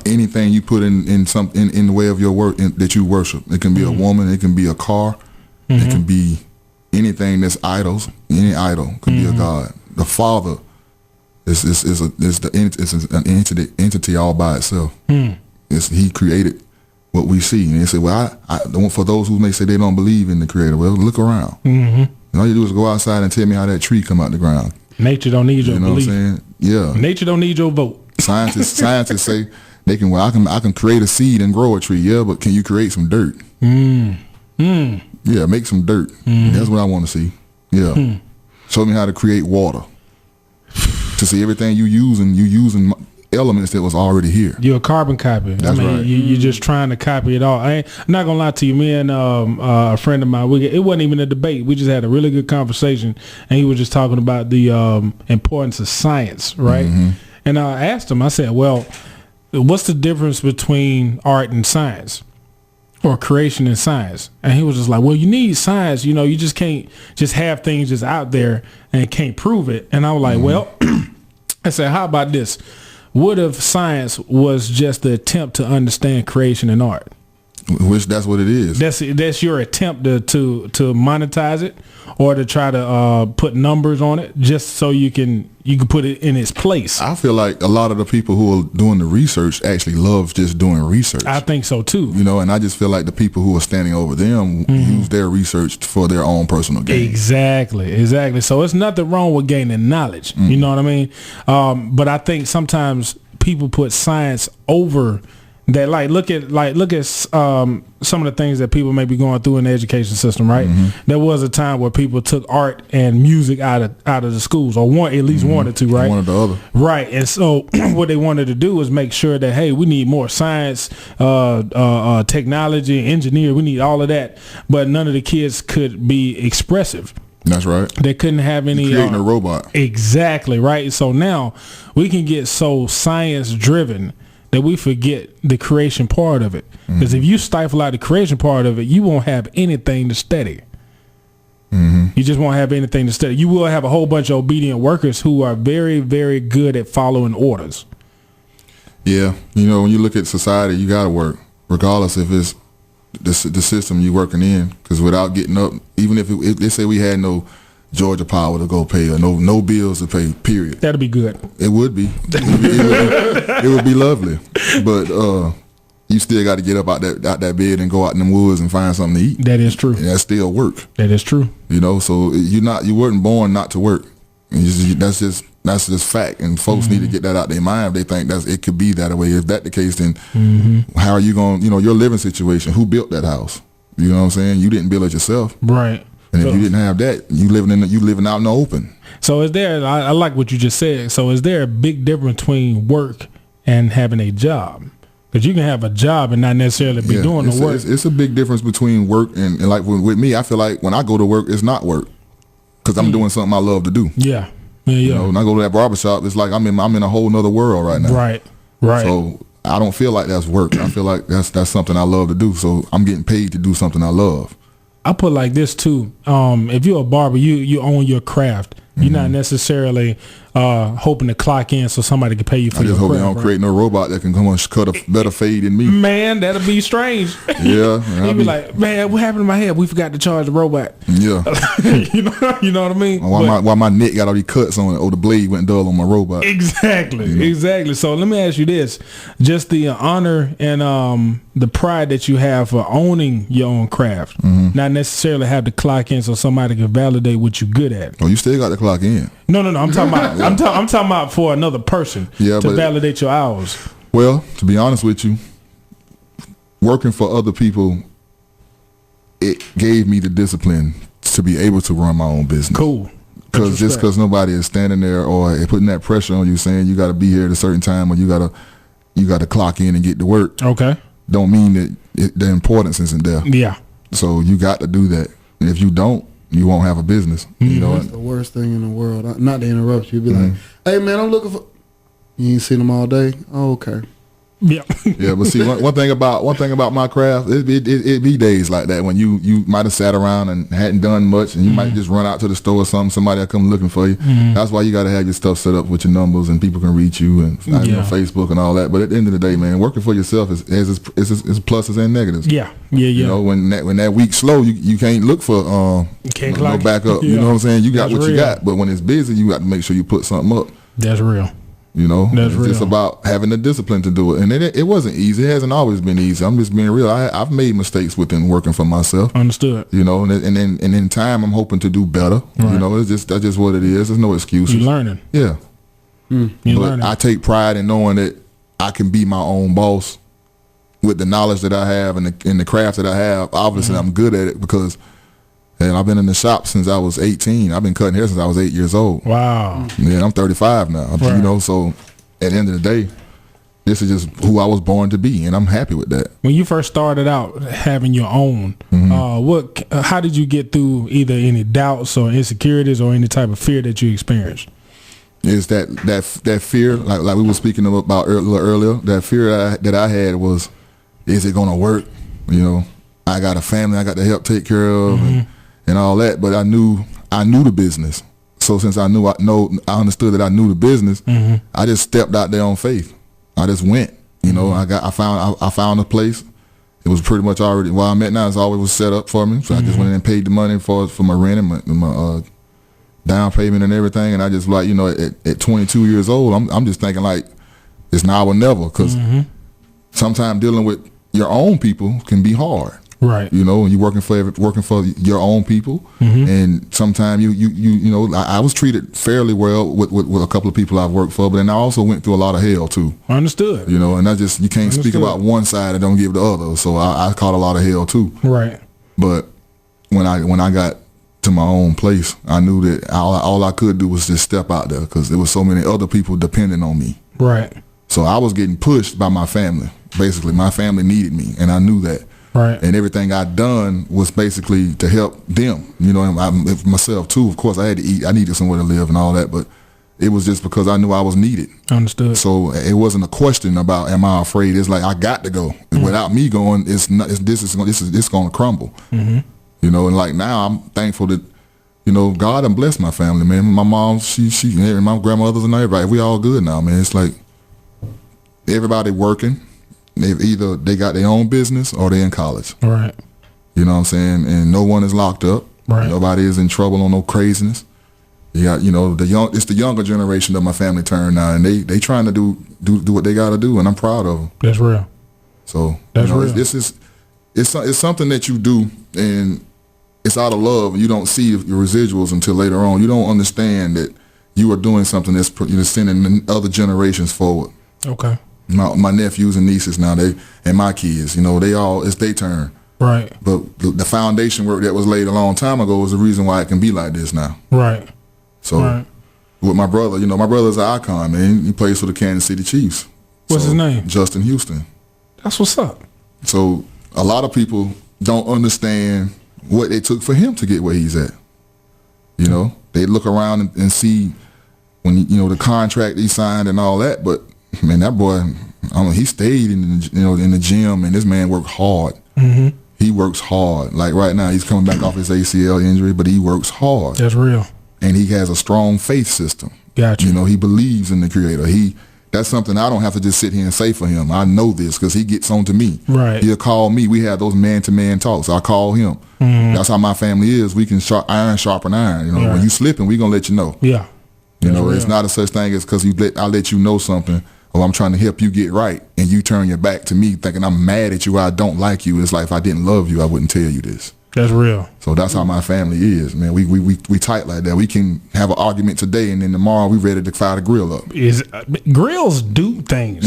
anything you put in the way of your work that you worship. It can be a woman. It can be a car. It can be anything that's idols. Any idol could be a God. The Father is an entity all by itself. He created what we see. And they say, well, I for those who may say they don't believe in the Creator, well, look around. And all you do is go outside and tell me how that tree come out the ground. Nature don't need your belief. You know what I'm saying? Yeah. Nature don't need your vote. Scientists say they can. Well, I can create a seed and grow a tree. Yeah, but can you create some dirt? Yeah, make some dirt. That's what I want to see. Yeah. Show me how to create water. To see everything you using elements that was already here. You're a carbon copy. That's right. You're just trying to copy it all. I'm not gonna lie to you. Me and a friend of mine, it wasn't even a debate. We just had a really good conversation, and he was just talking about the importance of science, right? And I asked him. I said, "Well, what's the difference between art and science, or creation and science?" And he was just like, "Well, you need science. You know, you just can't just have things just out there and can't prove it." And I was like, "Well," I said, "How about this? What if science was just the attempt to understand creation and art?" Which that's what it is. That's your attempt to monetize it, or to try to put numbers on it, just so you can put it in its place. I feel like a lot of the people who are doing the research actually love just doing research. I think so too. You know, and I just feel like the people who are standing over them use their research for their own personal gain. Exactly. So it's nothing wrong with gaining knowledge. You know what I mean? But I think sometimes people put science over that. Look at some of the things that people may be going through in the education system, right? There was a time where people took art and music out of the schools, or at least wanted to, right? One or the other, right? And so what they wanted to do was make sure that, hey, we need more science, technology, engineer. We need all of that, but none of the kids could be expressive. That's right. They couldn't have any creating a robot. Exactly right. So now we can get so science driven that we forget the creation part of it. Because if you stifle out the creation part of it, you won't have anything to study. You just won't have anything to study. You will have a whole bunch of obedient workers who are very, very good at following orders. Yeah. You know, when you look at society, you got to work, regardless if it's the system you're working in. Because without getting up, even if they say we had no Georgia Power to go pay, or no bills to pay, period. That'd be good. It would be. It would be lovely. But you still got to get up out that bed and go out in the woods and find something to eat. That is true. And that's still work. That is true. You know, so you weren't born not to work. That's just fact. And folks need to get that out their mind. If they think it could be that way. If that's the case, then how are you going? You know, your living situation. Who built that house? You know what I'm saying? You didn't build it yourself, right? And if you didn't have that, you living out in the open. So is there? I like what you just said. So is there a big difference between work and having a job? Because you can have a job and not necessarily be doing the work. It's a big difference between work and like with me. I feel like when I go to work, it's not work, because I'm doing something I love to do. Yeah. You know, when I go to that barbershop, it's like I'm in a whole nother world right now. Right. So I don't feel like that's work. I feel like that's something I love to do. So I'm getting paid to do something I love. I put like this too. If you're a barber, you own your craft. You're not necessarily hoping to clock in so somebody can pay you for your craft. I just hope they don't create no robot that can come and cut a better fade than me. Man, that'll be strange. Yeah. He'd be like, man, what happened to my head? We forgot to charge the robot. Yeah. you know what I mean? Why my neck got all these cuts on it, or the blade went dull on my robot. Exactly. So let me ask you this. Just the honor and the pride that you have for owning your own craft. Not necessarily have to clock in so somebody can validate what you're good at. Oh, you still got to clock in. No. I'm talking about I'm talking about for another person to validate your hours. Well, to be honest with you, working for other people, it gave me the discipline to be able to run my own business. Cool. Because just because nobody is standing there or putting that pressure on you, saying you got to be here at a certain time, or you got to clock in and get to work. Okay. Don't mean that the importance isn't there. Yeah. So you got to do that. And if you don't, you won't have a business. You know, that's the worst thing in the world. Not to interrupt you, be like, "Hey man, I'm looking for." You ain't seen them all day. Oh, okay. Yeah. Yeah, but see, one thing about my craft, it be days like that when you might have sat around and hadn't done much, and you might just run out to the store or something. Somebody will come looking for you. That's why you got to have your stuff set up with your numbers, and people can reach you and Facebook and all that. But at the end of the day, man, working for yourself is pluses and negatives. Yeah. You know, when that week's slow, you can't look for no backup. You know what I'm saying? You got what you got, but when it's busy, you got to make sure you put something up. That's real. You know, That's it's just about having the discipline to do it. And it wasn't easy. It hasn't always been easy. I'm just being real. I've made mistakes within working for myself. Understood. You know, and in time, I'm hoping to do better. Right. You know, that's just what it is. There's no excuses. You're learning. Yeah. You're learning. I take pride in knowing that I can be my own boss with the knowledge that I have and the craft that I have. Obviously, I'm good at it because I've been in the shop since I was 18. I've been cutting hair since I was 8 years old. Wow. Yeah, I'm 35 now. Right. You know, so at the end of the day, this is just who I was born to be, and I'm happy with that. When you first started out having your own, how did you get through either any doubts or insecurities or any type of fear that you experienced? Is that fear, like we were speaking about earlier, that fear that I had was, is it going to work? You know, I got a family I got to help take care of and all that, but I knew the business. So since I understood that I knew the business, I just stepped out there on faith. I just went. You know, I found a place. It was pretty much already where I'm at now. It's always was set up for me. So I just went in and paid the money for my rent and my down payment and everything. And I just like, you know, at 22 years old, I'm just thinking like it's now or never, because sometimes dealing with your own people can be hard. Right. You know, and you're working for your own people, and sometimes you know, I was treated fairly well with a couple of people I've worked for, but then I also went through a lot of hell too. Understood. You know, and you can't speak about one side and don't give the other. So I caught a lot of hell too. Right. But when I got to my own place, I knew that all I could do was just step out there, because there was so many other people depending on me. Right. So I was getting pushed by my family. Basically, my family needed me, and I knew that. Right. And everything I'd done was basically to help them, you know, and myself too. Of course, I had to eat. I needed somewhere to live and all that, but it was just because I knew I was needed. Understood. So it wasn't a question about am I afraid. It's like I got to go. Without me going, it's going to crumble. You know, and like now I'm thankful that, you know, God done blessed my family, man. My mom, she and my grandmothers and everybody, we all good now, man. It's like everybody working. They got their own business or they're in college. Right. You know what I'm saying? And no one is locked up. Right. Nobody is in trouble on no craziness. You got, you know, it's the younger generation that my family turned now, and they trying to do what they got to do, and I'm proud of them. That's real. So that's real. It's something that you do, and it's out of love. You don't see your residuals until later on. You don't understand that you are doing something that's sending other generations forward. Okay. My nephews and nieces now, and my kids, you know, it's their turn. Right. But the foundation work that was laid a long time ago is the reason why it can be like this now. Right. So with my brother, you know, my brother's an icon, man. He plays for the Kansas City Chiefs. What's his name? Justin Houston. That's what's up. So a lot of people don't understand what it took for him to get where he's at. You know, they look around and see when, you know, the contract he signed and all that, but man, that boy, he stayed in the gym, and this man worked hard. He works hard. Like right now, he's coming back off his ACL injury, but he works hard. That's real. And he has a strong faith system. Gotcha. You know, he believes in the Creator. That's something I don't have to just sit here and say for him. I know this because he gets on to me. Right. He'll call me. We have those man-to-man talks. I call him. That's how my family is. We can iron sharpen iron. You know, when you slipping, we gonna let you know. Yeah. You know, it's not a such thing as because I let you know something. Or I'm trying to help you get right, and you turn your back to me thinking I'm mad at you or I don't like you. It's like if I didn't love you, I wouldn't tell you this. That's real. So that's how my family is, man. We tight like that. We can have an argument today, and then tomorrow we ready to fire the grill up. Grills do things.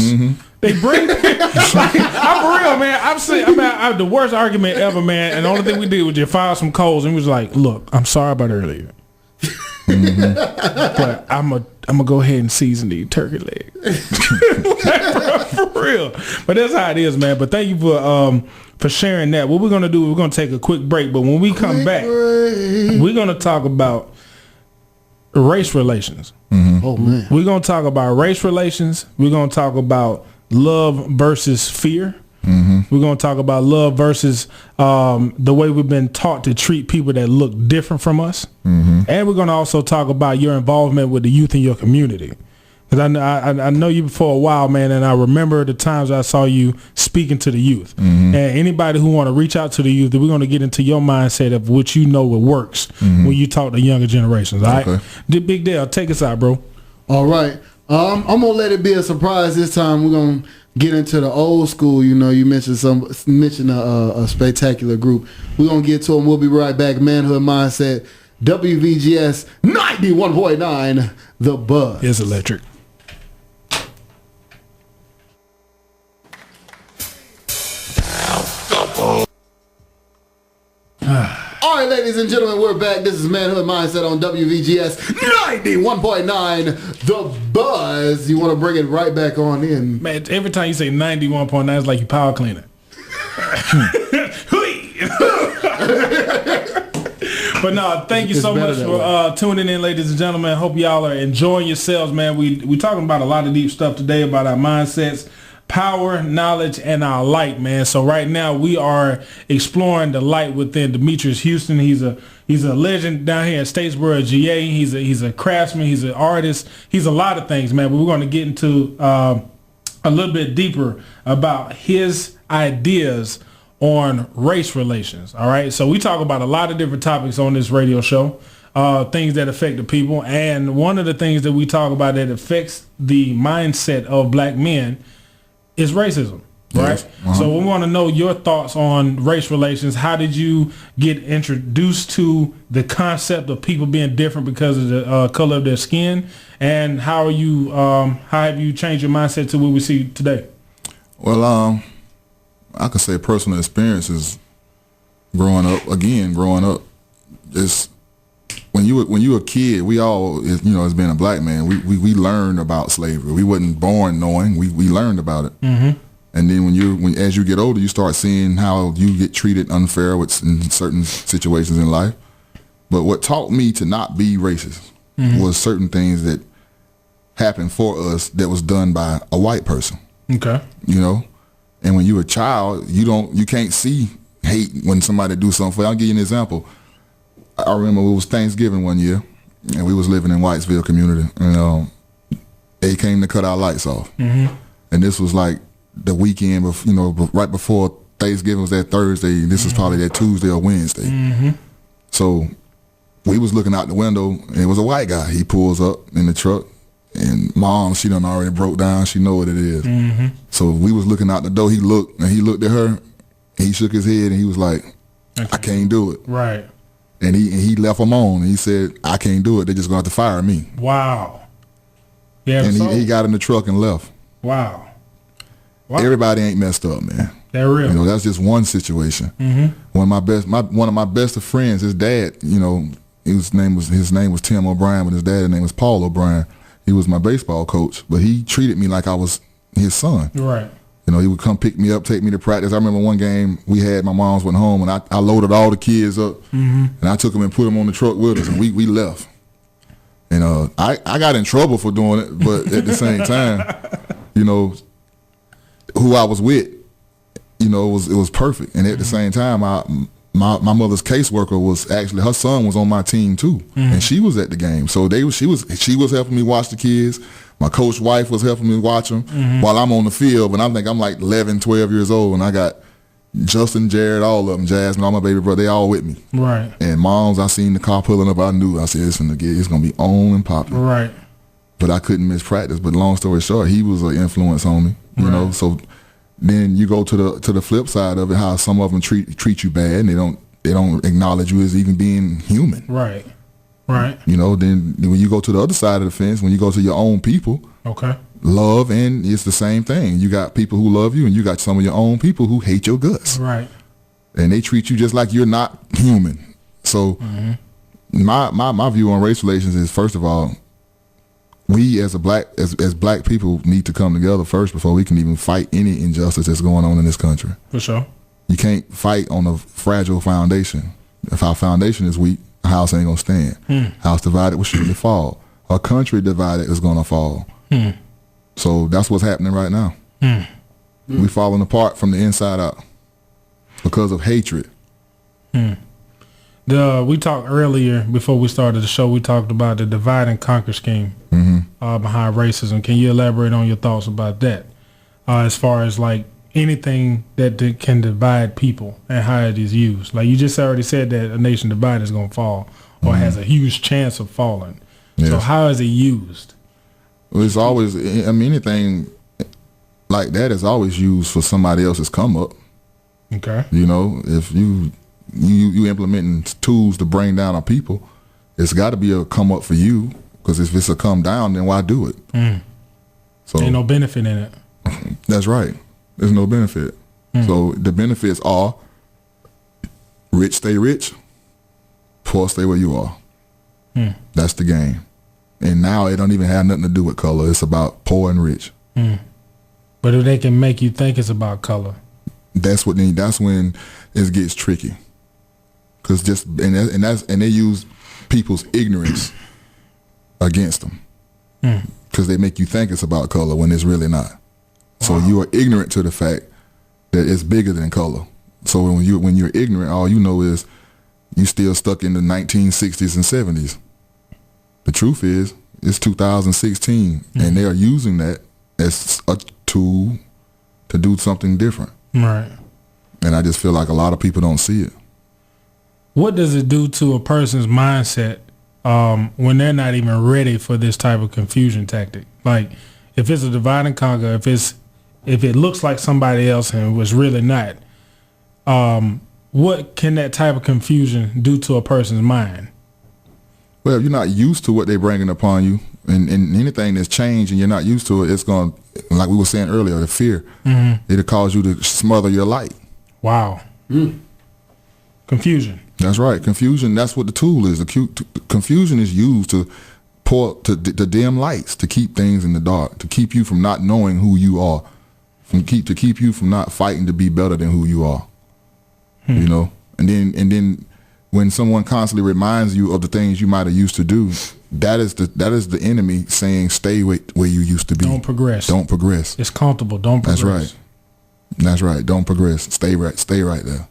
They bring. I'm real, man. I'm the worst argument ever, man. And the only thing we did was just fire some coals, and we was like, "Look, I'm sorry about earlier." But I'm gonna go ahead and season the turkey leg. For real. But that's how it is, man. But thank you for sharing that. What we're gonna do, we're gonna take a quick break, but when we come back, we're gonna talk about race relations. Oh man, we're gonna talk about race relations. We're gonna talk about love versus fear. We're going to talk about love versus the way we've been taught to treat people that look different from us. And we're going to also talk about your involvement with the youth in your community. Because I know you for a while, man, and I remember the times I saw you speaking to the youth. And anybody who want to reach out to the youth, we're going to get into your mindset of what you know what works when you talk to younger generations. All right? Big Dale, take us out, bro. All right. I'm going to let it be a surprise this time. We're going to get into the old school. You know, you mentioned a spectacular group. We're going to get to them. We'll be right back. Manhood Mindset, WVGS 91.9, The Buzz. It's electric. All right, ladies and gentlemen, we're back. This is Manhood Mindset on WVGS 91.9, The Buzz. You want to bring it right back on in. Man, every time you say 91.9, it's like you power cleaner. But no, thank you so much for tuning in, ladies and gentlemen. Hope y'all are enjoying yourselves, man. We talking about a lot of deep stuff today about our mindsets, power, knowledge, and our light, man. So right now we are exploring the light within Demetrius Houston. He's a legend down here in Statesboro, GA. He's a craftsman. He's an artist. He's a lot of things, man. But we're going to get into a little bit deeper about his ideas on race relations. All right. So we talk about a lot of different topics on this radio show, things that affect the people. And one of the things that we talk about that affects the mindset of black men is racism, right? Yes. So we want to know your thoughts on race relations. How did you get introduced to the concept of people being different because of the color of their skin? And how have you changed your mindset to what we see today? Well, I could say personal experiences growing up. Just when you a kid, we all, as being a black man, we learned about slavery. We wasn't born knowing. We learned about it. And then as you get older, you start seeing how you get treated unfair in certain situations in life. But what taught me to not be racist was certain things that happened for us that was done by a white person. Okay. And when you're a child, you can't see hate when somebody do something for you. I'll give you an example. I remember it was Thanksgiving one year, and we was living in Whitesville community, and they came to cut our lights off. And this was like the weekend, right before Thanksgiving was that Thursday. This was probably that Tuesday or Wednesday. So we was looking out the window, and it was a white guy. He pulls up in the truck, and Mom, she done already broke down. She know what it is. So we was looking out the door. He looked at her, and he shook his head, and he was like, I can't do it. Right. And he left them on, and he said, I can't do it. They're just going to have to fire me. Wow. Yeah. And he got in the truck and left. Wow. Everybody ain't messed up, man. They're real. That's just one situation. One of my best of friends, his dad, his name was Tim O'Brien, but his dad's name was Paul O'Brien. He was my baseball coach, but he treated me like I was his son. Right. He would come pick me up, take me to practice. I remember one game my mom's went home, and I loaded all the kids up, and I took them and put them on the truck with us, and we left. And I got in trouble for doing it, but at the same time, who I was with, it was perfect. And at the same time, my mother's caseworker was actually, her son was on my team too, and she was at the game. So she was helping me watch the kids. My coach's wife was helping me watch them while I'm on the field. But I'm like 11, 12 years old, and I got Justin, Jared, all of them, Jasmine, all my baby brother, they all with me. Right. And Moms, I seen the car pulling up, I knew. I said, it's gonna be on and popping. Right. But I couldn't miss practice. But long story short, he was an influence on me. So then you go to the flip side of it, how some of them treat you bad, and they don't acknowledge you as even being human. Right. Right. Then when you go to the other side of the fence, when you go to your own people, love, and it's the same thing. You got people who love you, and you got some of your own people who hate your guts. Right. And they treat you just like you're not human. So my view on race relations is, first of all, we as black people need to come together first before we can even fight any injustice that's going on in this country. For sure. You can't fight on a fragile foundation. If our foundation is weak, a house ain't gonna stand. House divided will surely fall. A country divided is gonna fall. So that's what's happening right now. We falling apart from the inside out because of hatred. We talked earlier before we started the show. We talked about the divide and conquer scheme behind racism. Can you elaborate on your thoughts about that? As far as like anything that can divide people and how it is used. Like you just already said that a nation divided is going to fall or has a huge chance of falling. Yes. So how is it used? Well, it's always, I mean, anything like that is always used for somebody else's come up. Okay. You know, if you implementing tools to bring down our people, it's got to be a come up for you, because if it's a come down, then why do it? So ain't no benefit in it. That's right. There's no benefit. So the benefits are rich stay rich, poor stay where you are. That's the game. And now it don't even have nothing to do with color. It's about poor and rich. But if they can make you think it's about color, that's when it gets tricky. Cause and they use people's ignorance against them. Because they make you think it's about color when it's really not. So you are ignorant to the fact that it's bigger than color. So when you're ignorant, all you know is you still stuck in the 1960s and 70s. The truth is, it's 2016, and they are using that as a tool to do something different. Right. And I just feel like a lot of people don't see it. What does it do to a person's mindset when they're not even ready for this type of confusion tactic? Like, if it's a divide and conquer, if it looks like somebody else and it was really not, what can that type of confusion do to a person's mind? Well, if you're not used to what they're bringing upon you, and anything that's changed and you're not used to it, it's going to, like we were saying earlier, the fear, it'll cause you to smother your light. Wow. Confusion. That's right. Confusion, that's what the tool is. Confusion is used to dim lights, to keep things in the dark, to keep you from not knowing who you are, to keep you from not fighting to be better than who you are. You know? And then when someone constantly reminds you of the things you might have used to do, that is the enemy saying, stay where you used to be. Don't progress. Don't progress. It's comfortable. Don't progress. That's right. Don't progress. Stay right there.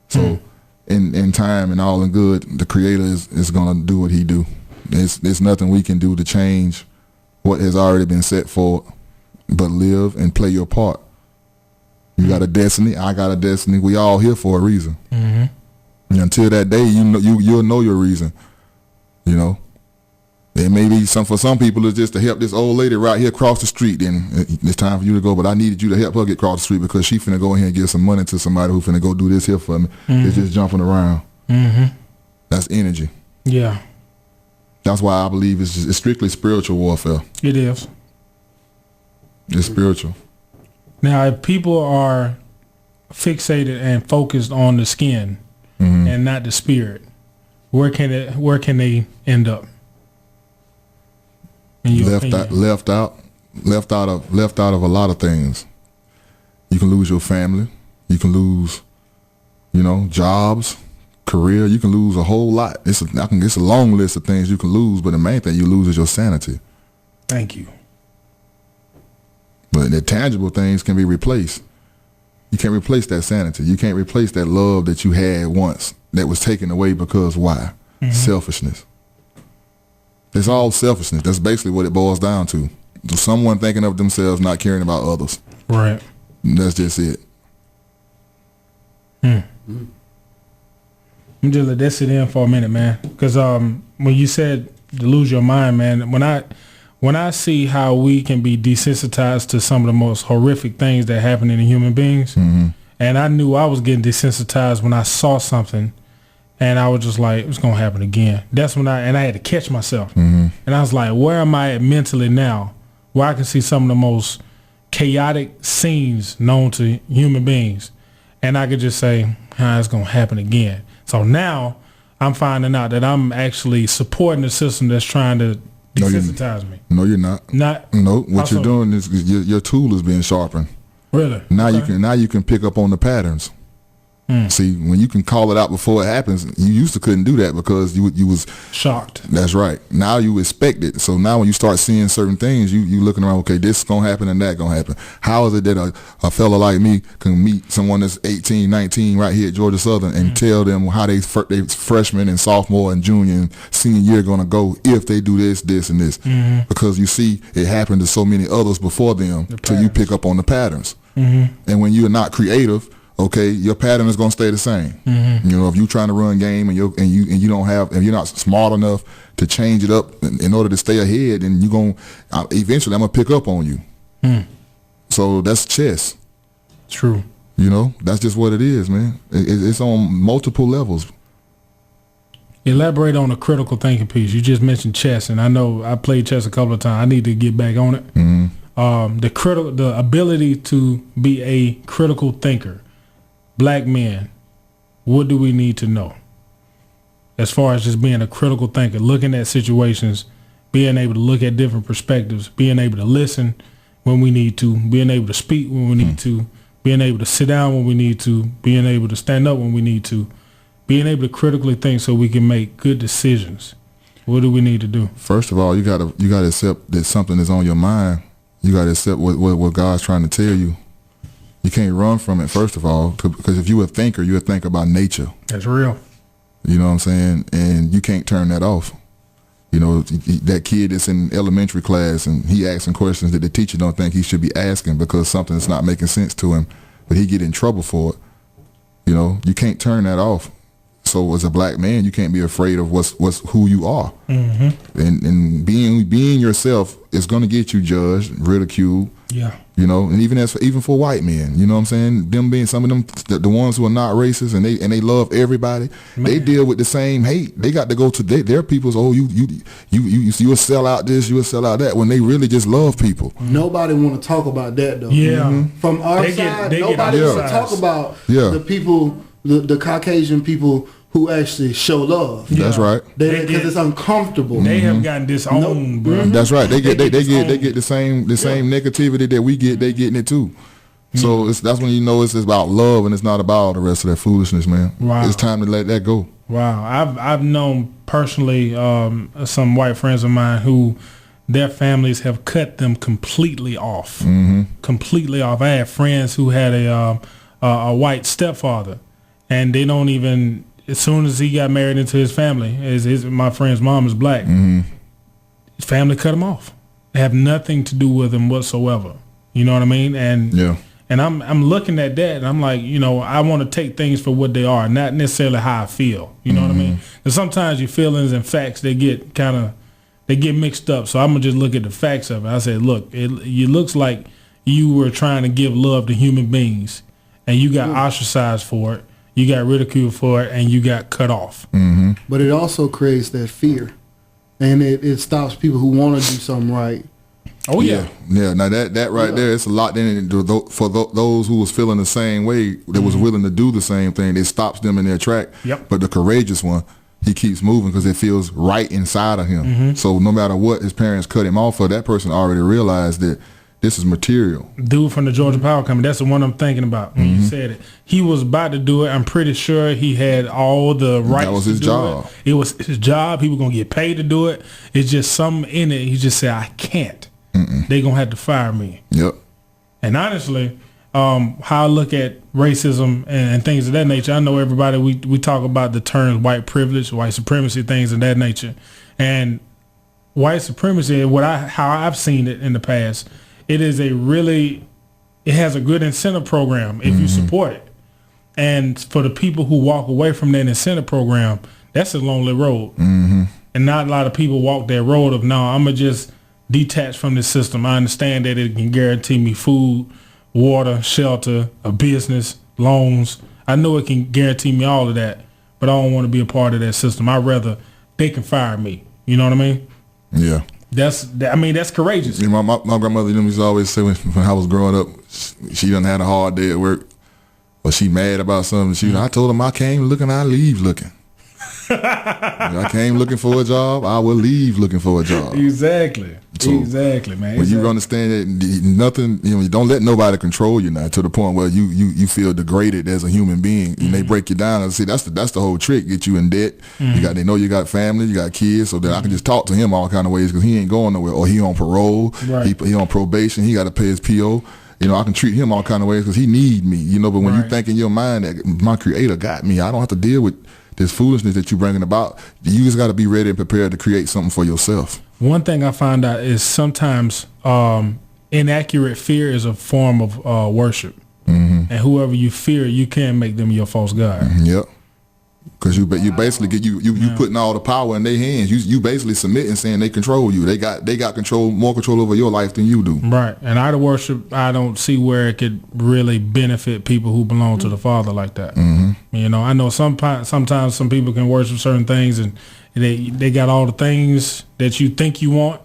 So in time and all in good, the Creator is gonna do what He do. There's nothing we can do to change what has already been set for, but live and play your part. You got a destiny. I got a destiny. We all here for a reason. And until that day, you'll know your reason. You know, it may be for some people it's just to help this old lady right here across the street. Then it's time for you to go. But I needed you to help her get across the street because she finna go in here and give some money to somebody who finna go do this here for me. It's just jumping around. That's energy. Yeah. That's why I believe it's strictly spiritual warfare. It is. It's spiritual. Now, if people are fixated and focused on the skin and not the spirit, where can they end up? Left out of a lot of things. You can lose your family. You can lose, jobs, career. You can lose a whole lot. It's a long list of things you can lose, but the main thing you lose is your sanity. Thank you. But the tangible things can be replaced. You can't replace that sanity. You can't replace that love that you had once that was taken away because why? Selfishness. It's all selfishness. That's basically what it boils down to. Someone thinking of themselves, not caring about others. Right. And that's just it. I'm just let that sit in for a minute, man. Because when you said to lose your mind, man, when I see how we can be desensitized to some of the most horrific things that happen in human beings, and I knew I was getting desensitized when I saw something, and I was just like, it's going to happen again. That's when I had to catch myself. And I was like, where am I at mentally now, where I can see some of the most chaotic scenes known to human beings, and I could just say, it's going to happen again. So now I'm finding out that I'm actually supporting the system that's trying to desensitize me. No, you're not. No, what you're doing is your tool is being sharpened. Really? Now you can pick up on the patterns. See, when you can call it out before it happens, you used to couldn't do that because you was shocked. That's right. Now you expect it. So now when you start seeing certain things, you looking around, okay, this is going to happen and that going to happen. How is it that a fella like me can meet someone that's 18, 19 right here at Georgia Southern and tell them how they freshman and sophomore and junior and senior year going to go if they do this, this, and this? Because you see it happened to so many others before them till you pick up on the patterns. And when you're not creative, okay, your pattern is going to stay the same. You know, if you're trying to run game and you don't have, and you're not smart enough to change it up in order to stay ahead, then you're going eventually I'm going to pick up on you. So that's chess. True. You know, that's just what it is, man. It's on multiple levels. Elaborate on the critical thinking piece. You just mentioned chess, and I know I played chess a couple of times. I need to get back on it. The ability to be a critical thinker. Black men, what do we need to know as far as just being a critical thinker, looking at situations, being able to look at different perspectives, being able to listen when we need to, being able to speak when we need to, being able to sit down when we need to, being able to stand up when we need to, being able to critically think so we can make good decisions. What do we need to do? First of all, you gotta accept that something is on your mind. You gotta accept what God's trying to tell you. You can't run from it, first of all, because if you're a thinker, you're a thinker by nature. That's real. You know what I'm saying? And you can't turn that off. You know, that kid that's in elementary class and he asking questions that the teacher don't think he should be asking because something that's not making sense to him, but he get in trouble for it. You know, you can't turn that off. So as a black man, you can't be afraid of who you are. And being yourself is going to get you judged, ridiculed. Yeah. You know, and even for white men, you know what I'm saying? Them being some of them, the ones who are not racist and they love everybody, they deal with the same hate. They got to go to their people's. Oh, you will sell out this, you will sell out that. When they really just love people. Nobody want to talk about that though. Yeah. From our side, nobody want to talk about the people, the Caucasian people who actually show love. That's right. Because it's uncomfortable. They have gotten disowned, bro. That's right. They get the same negativity that we get. They getting it too. So that's when you know it's about love and it's not about all the rest of that foolishness, man. Wow. It's time to let that go. Wow. I've known personally some white friends of mine who their families have cut them completely off. Completely off. I had friends who had a white stepfather, and they don't even. As soon as he got married into his family, my friend's mom is black, his family cut him off. They have nothing to do with him whatsoever. You know what I mean? And I'm looking at that, and I'm like, you know, I want to take things for what they are, not necessarily how I feel. You know what I mean? Because sometimes your feelings and facts they get mixed up. So I'm gonna just look at the facts of it. I said, look, it looks like you were trying to give love to human beings, and you got ostracized for it. You got ridiculed for it, and you got cut off. But it also creates that fear, and it stops people who want to do something right. Oh yeah. Now that right there, it's a lot. Then for those who was feeling the same way, that was willing to do the same thing, it stops them in their track. But the courageous one, he keeps moving because it feels right inside of him. So no matter what his parents cut him off for, that person already realized that this is material. Dude from the Georgia Power Company, that's the one I'm thinking about when you said it. He was about to do it. I'm pretty sure he had all the rights. That was his job. It was his job. He was going to get paid to do it. It's just something in it. He just said, I can't. They're going to have to fire me. Yep. And honestly, how I look at racism and things of that nature, I know everybody, we talk about the terms white privilege, white supremacy, things of that nature. And white supremacy, how I've seen it in the past, it has a good incentive program if you support it. And for the people who walk away from that incentive program, that's a lonely road. And not a lot of people walk that road of, no, I'm going to just detach from the system. I understand that it can guarantee me food, water, shelter, a business, loans. I know it can guarantee me all of that, but I don't want to be a part of that system. I'd rather they can fire me. You know what I mean? Yeah. That's courageous. My grandmother used to always say when I was growing up, she done had a hard day at work, or she mad about something. I told them I came looking, I leave looking. I came looking for a job, I will leave looking for a job. Exactly. So exactly, man. When you understand that nothing, you don't let nobody control you now to the point where you feel degraded as a human being, and they break you down. And see, that's the whole trick. Get you in debt. They know you got family, you got kids, so that I can just talk to him all kind of ways because he ain't going nowhere, or he on parole, he on probation, he got to pay his PO. I can treat him all kind of ways because he need me. But when you think in your mind that my Creator got me, I don't have to deal with this foolishness that you're bringing about. You just got to be ready and prepared to create something for yourself. One thing I found out is sometimes inaccurate fear is a form of worship. And whoever you fear, you can make them your false god. Yep. Because you basically get you putting all the power in their hands. You basically submitting, saying they control you. They got more control over your life than you do. Right. And out of worship, I don't see where it could really benefit people who belong to the Father like that. I know sometimes some people can worship certain things and they got all the things that you think you want.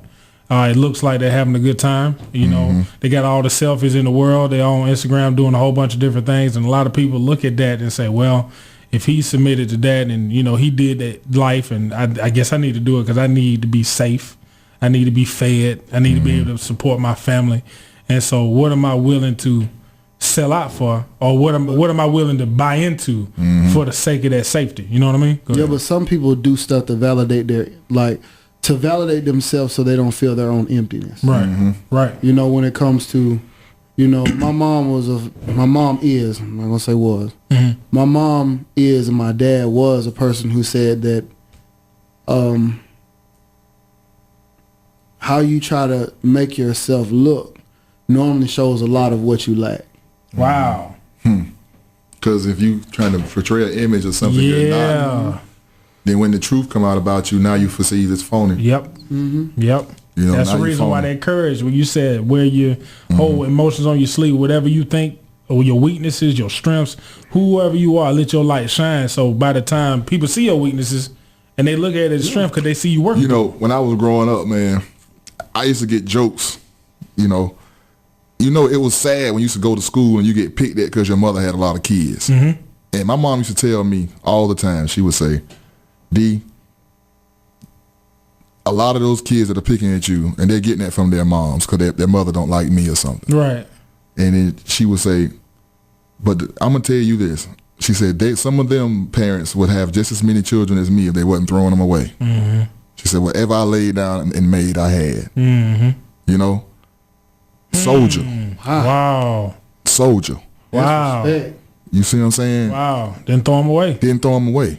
It looks like they're having a good time. They got all the selfies in the world. They're on Instagram doing a whole bunch of different things. And a lot of people look at that and say, well, if he submitted to that and, he did that life, and I guess I need to do it because I need to be safe. I need to be fed. I need to be able to support my family. And so what am I willing to sell out for, or what am I willing to buy into for the sake of that safety? You know what I mean? Yeah, but some people do stuff to validate to validate themselves so they don't feel their own emptiness. Right, right. When it comes to, my mom is, I'm not going to say was, my mom is, and my dad was a person who said that how you try to make yourself look normally shows a lot of what you lack. Wow. Because if you trying to portray an image of something you're not, then when the truth come out about you, now you perceive it's phony. Yep. Yep. That's the reason why they encourage when you said wear your whole emotions on your sleeve, whatever you think, or your weaknesses, your strengths, whoever you are, let your light shine. So by the time people see your weaknesses and they look at it as strength because they see you working. When I was growing up, man, I used to get jokes. It was sad when you used to go to school and you get picked at because your mother had a lot of kids. And my mom used to tell me all the time, she would say, D, a lot of those kids that are picking at you, and they're getting that from their moms because their mother don't like me or something. Right. And then she would say, but I'm going to tell you this. She said, some of them parents would have just as many children as me if they wasn't throwing them away. She said, whatever I laid down and made, I had. Soldier. Wow. Soldier. Wow. You see what I'm saying? Wow. Didn't throw them away.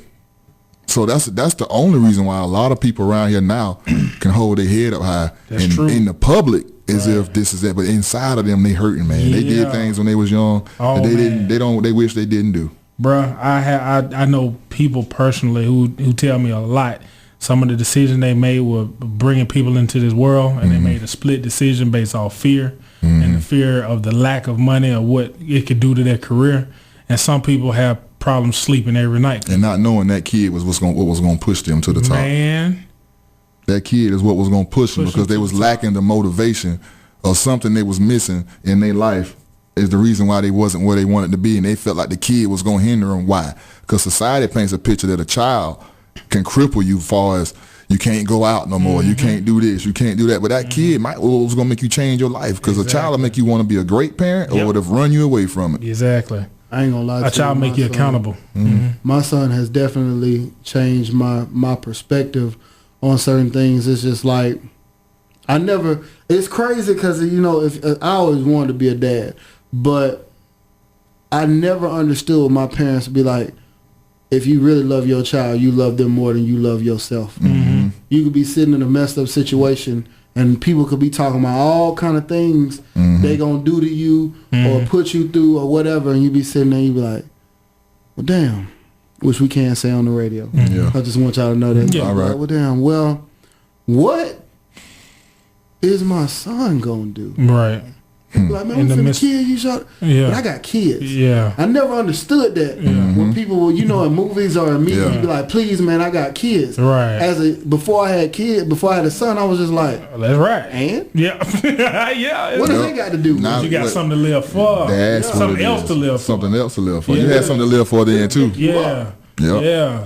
So that's the only reason why a lot of people around here now can hold their head up high in the public as if this is it, but inside of them they hurting, man. They did things when they was young that they wish they didn't do. Bruh, I know people personally who tell me a lot. Some of the decisions they made were bringing people into this world, and they made a split decision based off fear and the fear of the lack of money or what it could do to their career. And some people have problems sleeping every night and not knowing that kid was what was going to push them to the top. Man, that kid is what was going to push them because they was lacking the motivation or something they was missing in their life is the reason why they wasn't where they wanted to be, and they felt like the kid was going to hinder them. Why? Because society paints a picture that a child can cripple you as far as you can't go out no more, you can't do this, you can't do that. But that kid was going to make you change your life because a child will make you want to be a great parent or would have run you away from it. Exactly. I ain't gonna lie to you. A child make you accountable. My son has definitely changed my perspective on certain things. It's just like it's crazy because if I always wanted to be a dad, but I never understood my parents be like, if you really love your child, you love them more than you love yourself. You could be sitting in a messed up situation and people could be talking about all kind of things they gonna do to you or put you through or whatever, and you be sitting there and you be like, well, damn, which we can't say on the radio. I just want y'all to know that. All right. Like, well, damn, well, what is my son gonna do? Right. Like, man, I'm finna kill you, shot. But I got kids. I never understood that when people, in movies or in media, you be like, please, man, I got kids. Right. Before I had a son, I was just like, that's right. And? What does they got to do? You got something to live for. Something else to live for. Something else to live for. You had something to live for then, too.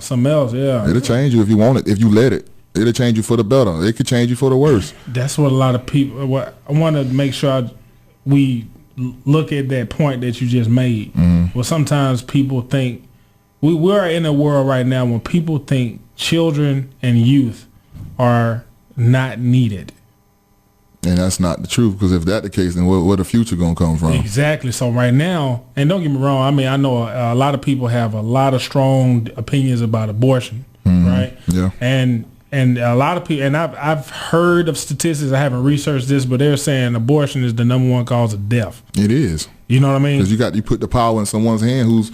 Something else, It'll change you if you want it, if you let it. It'll change you for the better. It could change you for the worse. That's what a lot of people. What I want to make sure we look at that point that you just made. Well, sometimes people think we're in a world right now when people think children and youth are not needed. And that's not the truth, because if that's the case, then where the future going to come from? Exactly. So right now, and don't get me wrong, I mean, I know a lot of people have a lot of strong opinions about abortion, right? Yeah. And a lot of people, and I've heard of statistics, I haven't researched this, but they're saying abortion is the number one cause of death. It is. You know what I mean? Because you put the power in someone's hand who's,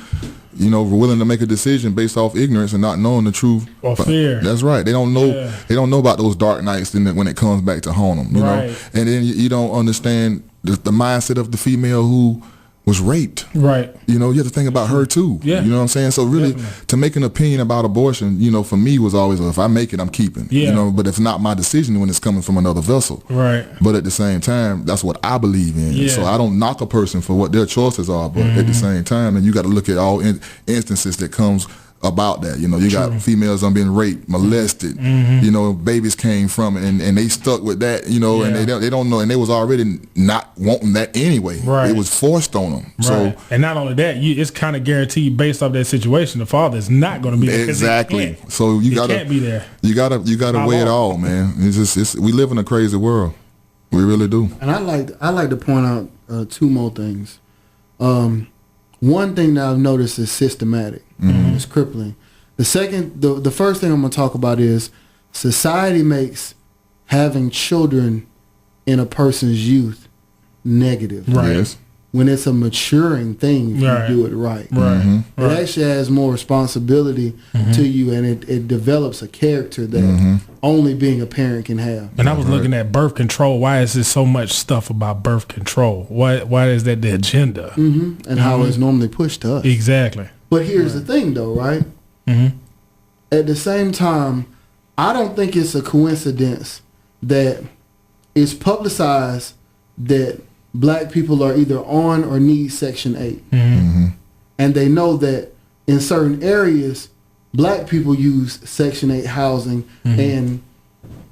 willing to make a decision based off ignorance and not knowing the truth. Or fear. That's right. They don't know. Yeah. They don't know about those dark nights when it comes back to haunt them. You know, and then you don't understand the mindset of the female who was raped. Right. You have to think about her too. Yeah. You know what I'm saying? So really, to make an opinion about abortion, for me was always, if I make it, I'm keeping. Yeah. But it's not my decision when it's coming from another vessel. Right. But at the same time, that's what I believe in. Yeah. So I don't knock a person for what their choices are, but at the same time, and you got to look at all instances that comes about that. You got females being raped, molested. Babies came from it, and they stuck with that. And they don't know, and they was already not wanting that anyway. Right. It was forced on them. Right. So, and not only that, it's kind of guaranteed based off that situation. The father is not going to be there. Exactly. So you can't be there. You gotta weigh it all, man. We live in a crazy world. We really do. And I like to point out two more things. One thing that I've noticed is systematic. It's crippling. The first thing I'm going to talk about is society makes having children in a person's youth negative. Right. Yes. When it's a maturing thing if you do it right. Right. It actually has more responsibility to you, and it develops a character that only being a parent can have. And I was looking at birth control. Why is there so much stuff about birth control? Why is that the agenda? And how it's normally pushed to us. Exactly. But here's the thing, though, right? At the same time, I don't think it's a coincidence that it's publicized that black people are either on or need Section 8. And they know that in certain areas, black people use Section 8 housing and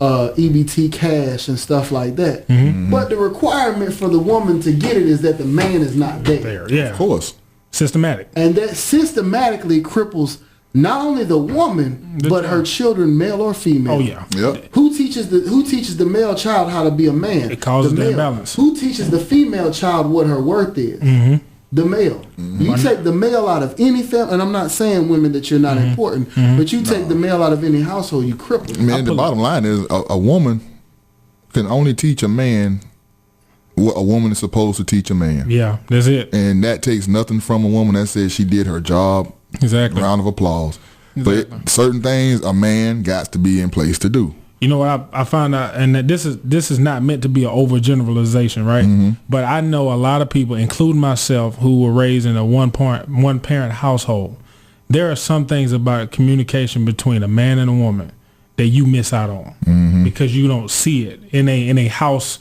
EBT cash and stuff like that. But the requirement for the woman to get it is that the man is not there. Yeah. Of course. Systematic. And that systematically cripples not only the woman, but her children, male or female. Oh yeah. Yep. Who teaches the male child how to be a man? It causes the imbalance. Who teaches the female child what her worth is? The male. You take the male out of any family, and I'm not saying women that you're not important, but you take the male out of any household, you cripple. Man, the bottom line is a woman can only teach a man what a woman is supposed to teach a man. Yeah, that's it. And that takes nothing from a woman that says she did her job. Exactly. Round of applause. Exactly. But certain things a man got to be in place to do. You know what I found out, and that this is not meant to be an overgeneralization, right? But I know a lot of people, including myself, who were raised in a one parent household. There are some things about communication between a man and a woman that you miss out on because you don't see it in a house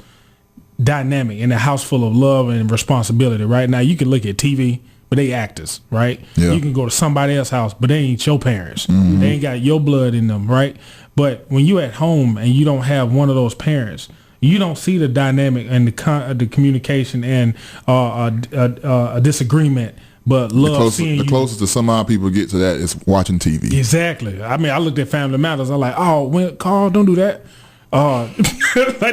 dynamic, in a house full of love and responsibility. Right now, you can look at TV, but they actors, right? Yeah. You can go to somebody else's house, but they ain't your parents. They ain't got your blood in them, right? But when you at home and you don't have one of those parents, you don't see the dynamic and the communication and a disagreement. But love seeing the closest to some odd people get to that is watching TV. Exactly. I mean, I looked at Family Matters. I'm like, Carl, don't do that. Like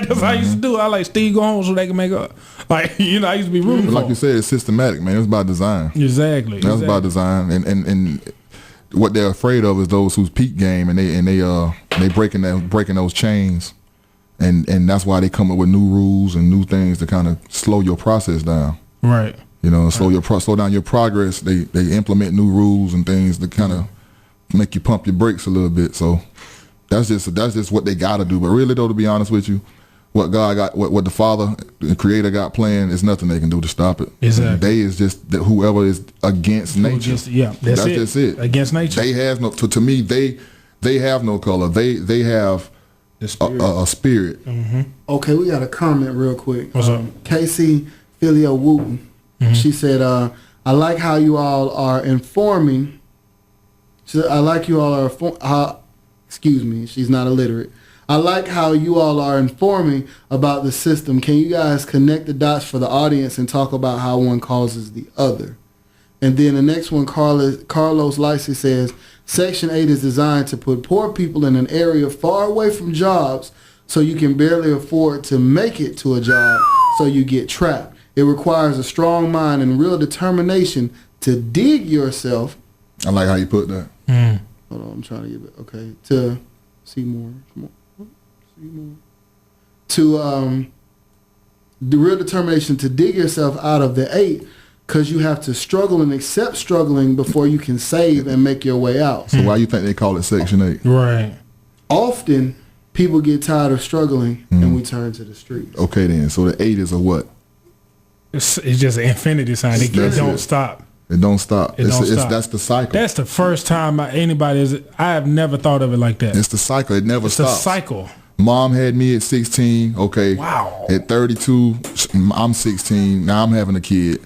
that's how I used to do. I like Steve go home so they can make up. Like I used to be rooting for. Like you said, it's systematic, man. It's by design. Exactly. That's by design, and what they're afraid of is those who's peak game, and they breaking those chains, and that's why they come up with new rules and new things to kind of slow your process down. Right. Slow down your progress. They implement new rules and things to kind of make you pump your brakes a little bit. So. That's just what they got to do. But really, though, to be honest with you, what God got, what the Father, the Creator got planned, is nothing they can do to stop it. Exactly. They is just whoever is against nature. That's just it. Against nature. They has no. To me, they have no color. They have the spirit. A spirit. Okay, we got a comment real quick. What's up? Casey Filio Wooten. She said, "I like how you all are informing. I like you all are Excuse me, she's not illiterate. I like how you all are informing about the system. Can you guys connect the dots for the audience and talk about how one causes the other? And then the next one, Carlos Lysy says, Section 8 is designed to put poor people in an area far away from jobs so you can barely afford to make it to a job, so you get trapped. It requires a strong mind and real determination to dig yourself. I like how you put that. Hold on, I'm trying to get it. Okay, to see more. To the real determination to dig yourself out of the 8, because you have to struggle and accept struggling before you can save and make your way out. So why you think they call it Section 8? Right. Often people get tired of struggling and we turn to the streets. Okay then, so the 8 is a what? It's just an infinity sign. It don't stop. It don't stop. That's the cycle. That's the first time I have never thought of it like that. It's the cycle. It never stops. It's the cycle. Mom had me at 16. Okay. Wow. At 32, I'm 16. Now I'm having a kid.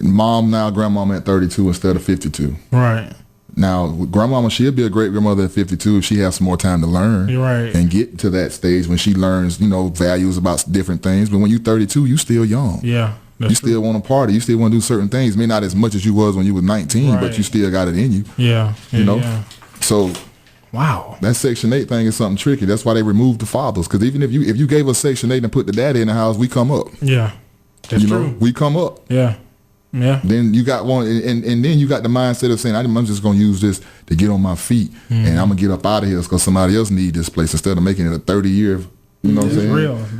Mom now, grandmama at 32 instead of 52. Right. Now, grandmama, she'll be a great grandmother at 52 if she has some more time to learn. You're right. And get to that stage when she learns, values about different things. But when you're 32, you still young. Yeah. You still want to party. You still want to do certain things. Maybe not as much as you was when you was 19, but you still got it in you. Yeah. Yeah. So, wow. That Section 8 thing is something tricky. That's why they removed the fathers. Because even if you gave us Section 8 and put the daddy in the house, we come up. Yeah. That's true. We come up. Yeah. Yeah. Then you got one, and then you got the mindset of saying, I'm just going to use this to get on my feet, and I'm going to get up out of here because somebody else need this place instead of making it a 30-year. You know what I'm saying?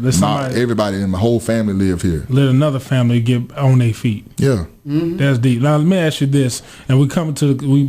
It's real. Not everybody in my whole family live here. Let another family get on their feet. Yeah. That's deep. Now let me ask you this, and we've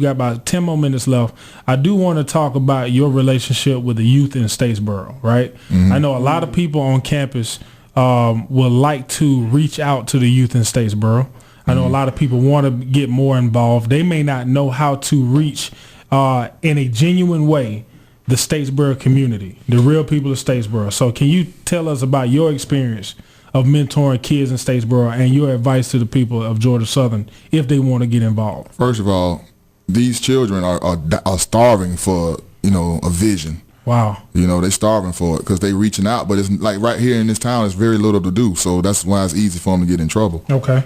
got about 10 more minutes left. I do want to talk about your relationship with the youth in Statesboro, right? I know a lot of people on campus would like to reach out to the youth in Statesboro. I know a lot of people want to get more involved. They may not know how to reach in a genuine way the Statesboro community, the real people of Statesboro. So can you tell us about your experience of mentoring kids in Statesboro and your advice to the people of Georgia Southern if they want to get involved? First of all, these children are starving for, a vision. Wow. They're starving for it because they're reaching out. But it's like right here in this town, it's very little to do. So that's why it's easy for them to get in trouble. Okay.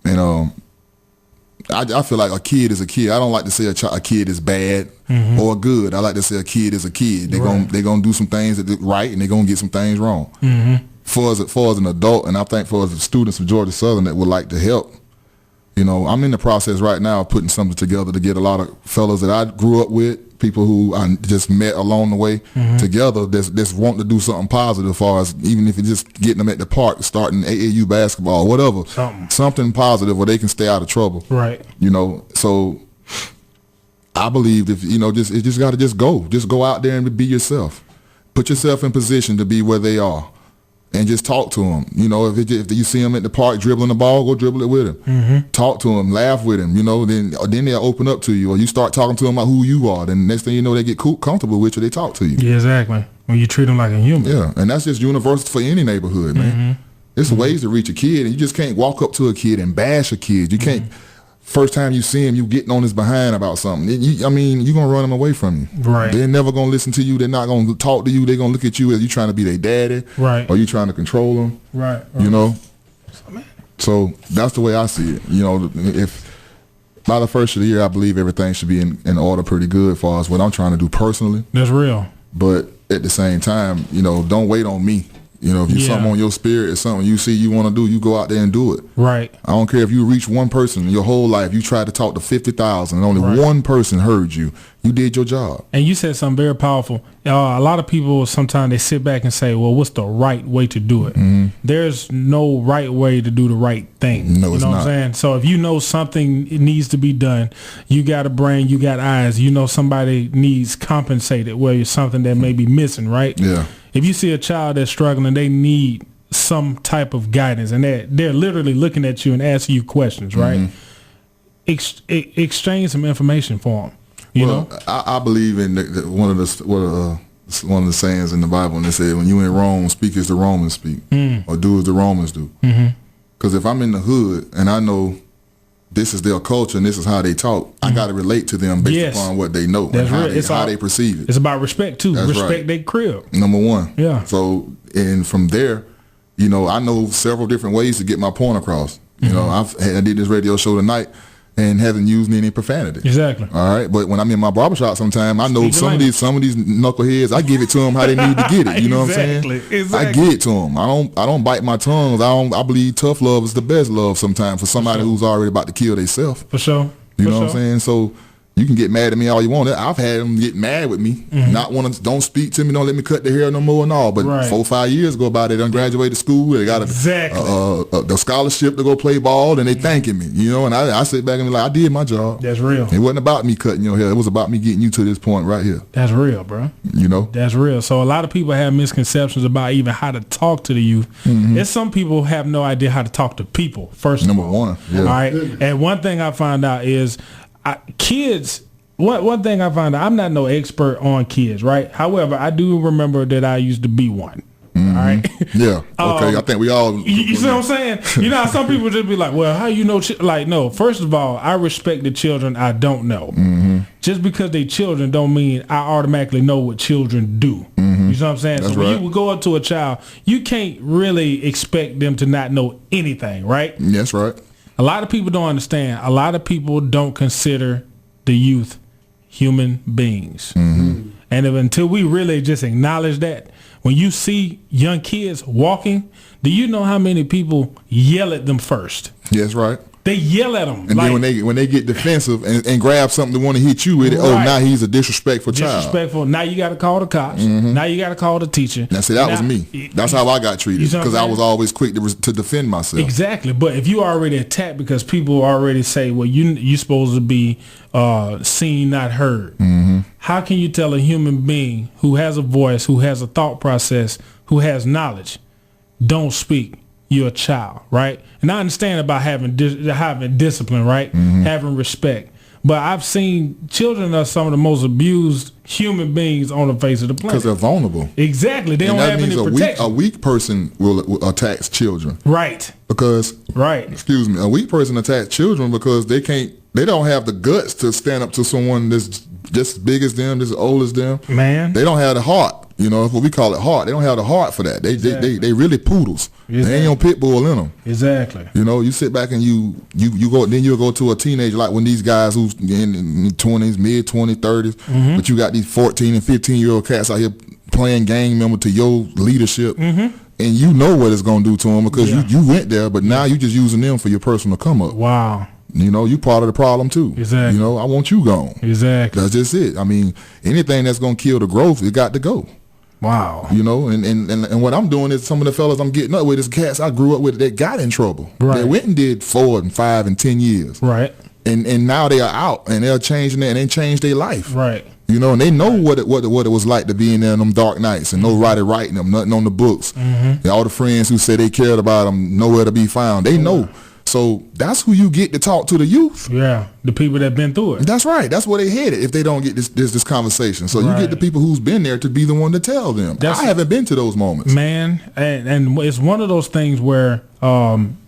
And I feel like a kid is a kid. I don't like to say a kid is bad or good. I like to say a kid is a kid. They're gonna do some things that are right, and they're gonna get some things wrong. For as an adult, and I think for as students of Georgia Southern that would like to help, I'm in the process right now of putting something together to get a lot of fellas that I grew up with, people who I just met along the way together that's wanting to do something positive, as far as even if it's just getting them at the park, starting AAU basketball, whatever, something positive where they can stay out of trouble. Right. So I believe if it just got to just go out there and be yourself, put yourself in position to be where they are. And just talk to them. If you see them at the park dribbling the ball, go dribble it with them. Talk to them, laugh with them. Then they'll open up to you, or you start talking to them about who you are. Then next thing you know, they get comfortable with you. They talk to you. Yeah, exactly. When you treat them like a human. Yeah, and that's just universal for any neighborhood, man. There's ways to reach a kid, and you just can't walk up to a kid and bash a kid. You can't. First time you see him, you getting on his behind about something. You're going to run them away from you. Right. They're never going to listen to you. They're not going to talk to you. They're going to look at you as you trying to be their daddy. Right. Or you trying to control them. Right. So that's the way I see it. If by the first of the year, I believe everything should be in order pretty good as far as what I'm trying to do personally. That's real. But at the same time, don't wait on me. If you something on your spirit or something you see you want to do, you go out there and do it. Right. I don't care if you reach one person your whole life. You tried to talk to 50,000 and only one person heard you. You did your job. And you said something very powerful. A lot of people sometimes they sit back and say, well, what's the right way to do it? There's no right way to do the right thing. No, it's not. You know what I'm saying? So if you know something needs to be done, you got a brain, you got eyes, somebody needs compensated where it's something that may be missing, right? Yeah. If you see a child that's struggling, they need some type of guidance, and they're literally looking at you and asking you questions, right? Exchange some information for them. You know, I believe in one of the sayings in the Bible, and they say, "When you in Rome, speak as the Romans speak, or do as the Romans do." Because if I'm in the hood and I know this is their culture and this is how they talk. I got to relate to them based upon what they know and how they perceive it. It's about respect too. That's respect right. their crib. Number one. Yeah. So, and from there, you know, I know several different ways to get my point across. You know, I did this radio show tonight and haven't used any profanity. Exactly. All right. But when I'm in my barbershop sometime, I know some of these knuckleheads, I give it to them how they need to get it. You know what I'm saying? Exactly. I give it to them. I don't bite my tongue. I believe tough love is the best love sometimes for somebody who's already about to kill themselves. For sure. You know what I'm saying? So you can get mad at me all you want. I've had them get mad with me, not want to, don't speak to me, don't let me cut the hair no more and all. But 4 or 5 years go by, they done graduated school, they got the scholarship to go play ball, and they thanking me, you know. And I sit back and be like, I did my job. That's real. It wasn't about me cutting your hair. It was about me getting you to this point right here. That's real, bro. You know? That's real. So a lot of people have misconceptions about even how to talk to the youth. And some people have no idea how to talk to people, first Number of all. one. Yeah. All right. And one thing I found out is kids... One thing I found out, I'm not no expert on kids, right? However, I do remember that I used to be one. All right. Yeah. Okay. I think we all. You see what I'm saying? You know how some people just be like, well, how you know? Like, no. First of all, I respect the children I don't know. Just because they children don't mean I automatically know what children do. You know what I'm saying? That's so when right. you go up to a child, you can't really expect them to not know anything, right? That's right. A lot of people don't understand. A lot of people don't consider the youth human beings. And until we really just acknowledge that, when you see young kids walking, do you know how many people yell at them first? Yes, right. They yell at them. And then when they get defensive and grab something to want to hit you with it, now he's a disrespectful child. Disrespectful. Now you got to call the cops. Now you got to call the teacher. Now see, that was me. That's how I got treated, because I was always quick to defend myself. Exactly. But if you already attacked because people already say, well, you supposed to be seen, not heard. How can you tell a human being who has a voice, who has a thought process, who has knowledge, don't speak? You're a child, right? And I understand about having discipline, right? Having respect. But I've seen children are some of the most abused human beings on the face of the planet. Because they're vulnerable. Exactly. They don't have any protection. A weak person will attack children. Right. Because, excuse me, a weak person attacks children because they don't have the guts to stand up to someone that's just as big as them, just as old as them. Man. They don't have the heart. You know, that's what we call it, heart. They don't have the heart for that. They really poodles. Exactly. They ain't no pit bull in them. Exactly. You know, you sit back and you go, then you'll go to a teenager, like when these guys who's in 20s, mid 20s, 30s, but you got these 14 and 15-year-old cats out here playing gang member to your leadership, and you know what it's going to do to them because you went there, but now you just using them for your personal come up. Wow. You know, you part of the problem too. Exactly. You know, I want you gone. Exactly. That's just it. I mean, anything that's going to kill the growth, it got to go. Wow. You know, and what I'm doing is some of the fellas I'm getting up with is cats I grew up with that got in trouble. Right. They went and did 4 and 5 and 10 years. Right. And now they are out and they're changing that and they changed their life. Right. You know, and they know what it was like to be in there in them dark nights and nobody writing them, nothing on the books. And all the friends who said they cared about them, nowhere to be found. They know. So that's who you get to talk to the youth. Yeah, the people that been through it. That's right. That's where they headed if they don't get this conversation. So you get the people who's been there to be the one to tell them. I haven't been to those moments. Man, and it's one of those things where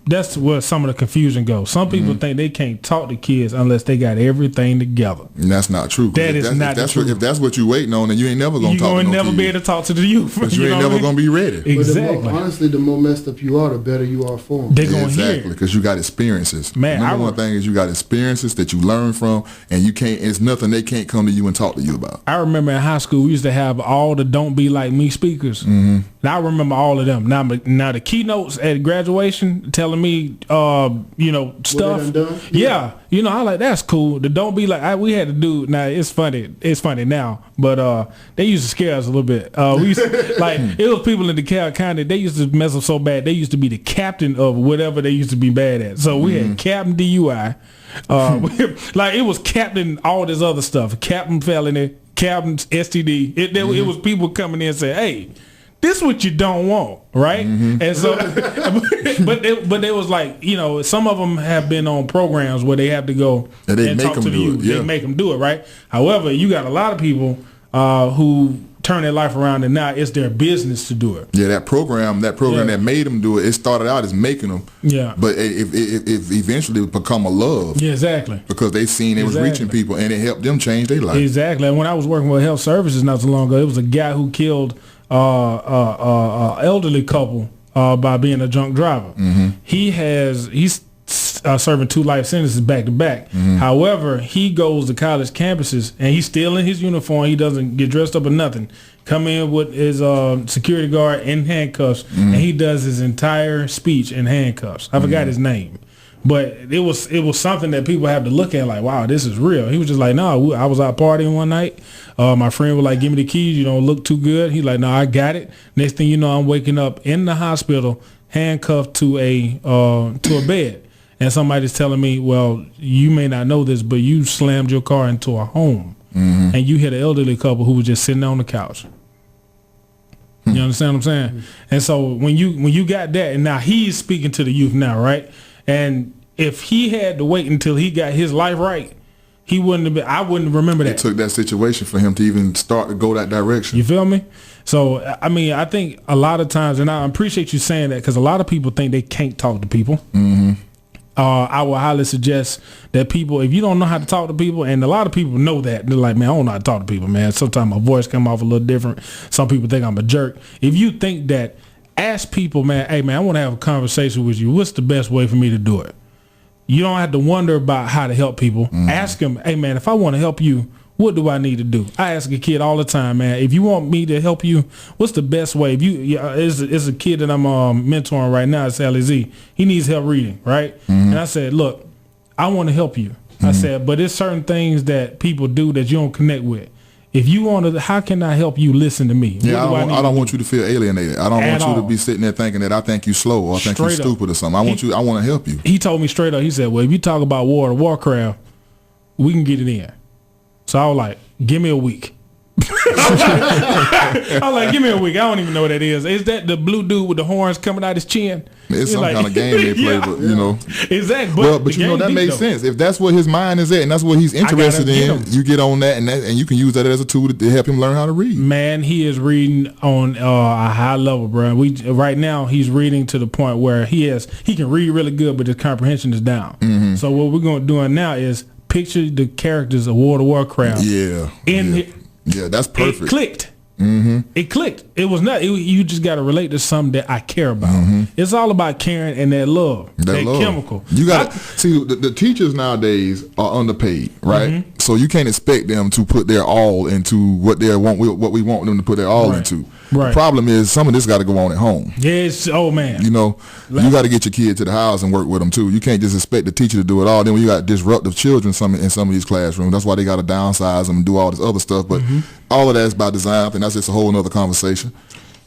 that's where some of the confusion goes. Some people think they can't talk to kids unless they got everything together. And that's not true. That is not true. If that's what you're waiting on, then you ain't never going to talk to You're no never kids. be able to talk to the youth. But you ain't never going to be ready. Exactly. Honestly, the more messed up you are, the better you are for them. They're going to hear. Exactly, because you got experiences. Man, Number one thing is you got experiences that you learn from, and you can't. It's nothing they can't come to you and talk to you about. I remember in high school we used to have all the "Don't Be Like Me" speakers. And I remember all of them. Now the keynotes at graduation telling me, stuff. Yeah, I like that's cool. The "Don't Be Like" we had to do. Now it's funny. It's funny now, but they used to scare us a little bit. We used to, like it was people in DeKalb County. They used to mess up so bad. They used to be the captain of whatever they used to be bad at. So we had Captain DUI. Like it was captain all this other stuff. Captain felony, captain STD. It was people coming in and saying, "Hey, this is what you don't want," right? And so, but they was like, some of them have been on programs where they have to go and talk to the youth. They make them do it, right? However, you got a lot of people who turn their life around, and now it's their business to do it. Yeah, that program that made them do it. It started out as making them. Yeah. But it eventually become a love. Yeah, exactly. Because they seen it was reaching people, and it helped them change their life. Exactly. And when I was working with health services not so long ago, it was a guy who killed elderly couple by being a drunk driver. He's serving 2 life sentences back to back. However, he goes to college campuses and he's still in his uniform. He doesn't get dressed up or nothing. Come in with his security guard in handcuffs, and he does his entire speech in handcuffs. I forgot his name, but it was something that people have to look at like, wow, this is real. He was just like, no, I was out partying one night. My friend was like, give me the keys. You don't look too good. He's like, no, I got it. Next thing you know, I'm waking up in the hospital, handcuffed to a bed. And somebody's telling me, well, you may not know this, but you slammed your car into a home, and you hit an elderly couple who was just sitting on the couch. You understand what I'm saying? And so when you got that, and now he's speaking to the youth now, right? And if he had to wait until he got his life right, he wouldn't have been. I wouldn't remember that. It took that situation for him to even start to go that direction. You feel me? So I mean, I think a lot of times, and I appreciate you saying that, because a lot of people think they can't talk to people. I would highly suggest that people, if you don't know how to talk to people, and a lot of people know that, they're like, man, I don't know how to talk to people, man. Sometimes my voice come off a little different. Some people think I'm a jerk. If you think that, ask people, man, hey, man, I want to have a conversation with you. What's the best way for me to do it? You don't have to wonder about how to help people. Ask them, hey, man, if I want to help you, what do I need to do? I ask a kid all the time, man, if you want me to help you, what's the best way? If you, it's a kid that I'm mentoring right now, it's LZ. He needs help reading, right? And I said, look, I want to help you. I said, but there's certain things that people do that you don't connect with. If you want to, how can I help you listen to me? Yeah, I don't want you to feel alienated. I don't want you to be sitting there thinking that I think you slow or I think you stupid or something. I want to help you. He told me straight up, he said, well, if you talk about Warcraft, we can get it in. So I was like, give me a week. I was like, give me a week. I don't even know what that is. Is that the blue dude with the horns coming out his chin? It's some kind of game they play, but you know. Exactly. But you know, that makes sense. If that's what his mind is at and that's what he's interested in, you get on that and you can use that as a tool to help him learn how to read. Man, he is reading on a high level, bro. Right now he's reading to the point where he can read really good, but his comprehension is down. So what we're going to do now is picture the characters of World of Warcraft. Yeah, that's perfect. It clicked. It clicked. It was not. You just got to relate to something that I care about. It's all about caring and that love, that chemical. You got to see the teachers nowadays are underpaid, right? So you can't expect them to put their all into what we want them to put their all into. Right. The problem is some of this got to go on at home. Yes. Oh man. You know, you got to get your kid to the house and work with them too. You can't just expect the teacher to do it all. Then when you got disruptive children in some of these classrooms, that's why they got to downsize them and do all this other stuff. But all of that's by design, and that's just a whole nother conversation.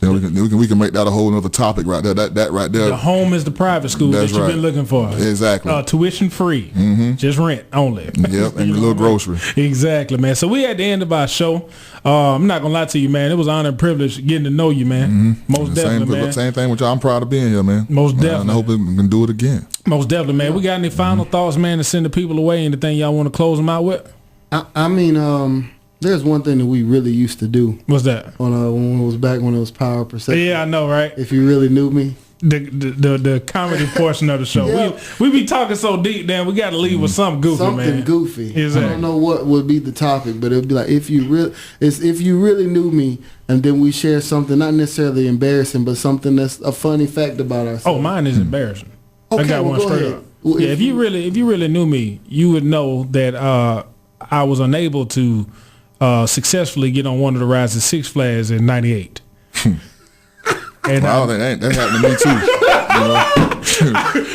You know, we can make that a whole other topic right there. That right there. The home is the private school that you've been looking for. Exactly. Tuition free. Just rent only. Yep, and a little grocery. Exactly, man. So we at the end of our show. I'm not gonna lie to you, man. It was an honor and privilege getting to know you, man. Most definitely, man. Same thing with y'all. I'm proud of being here, man. Most definitely. And I hope we can do it again. Most definitely, man. We got any final thoughts, man, to send the people away? Anything y'all want to close them out with? I mean, there's one thing that we really used to do. What's that? When it was Power Perception. Yeah, I know, right? If you really knew me. The comedy portion of the show. Yeah. We be talking so deep, damn, we got to leave with something goofy, man. Something goofy. Exactly. I don't know what would be the topic, but it would be like, if you really knew me, and then we share something, not necessarily embarrassing, but something that's a funny fact about ourselves. Oh, mine is embarrassing. Okay, I got one straight ahead. up. Well, if you really knew me, you would know that I was unable to successfully get on one of the rides at Six Flags in '98. And that happened to me too. You know?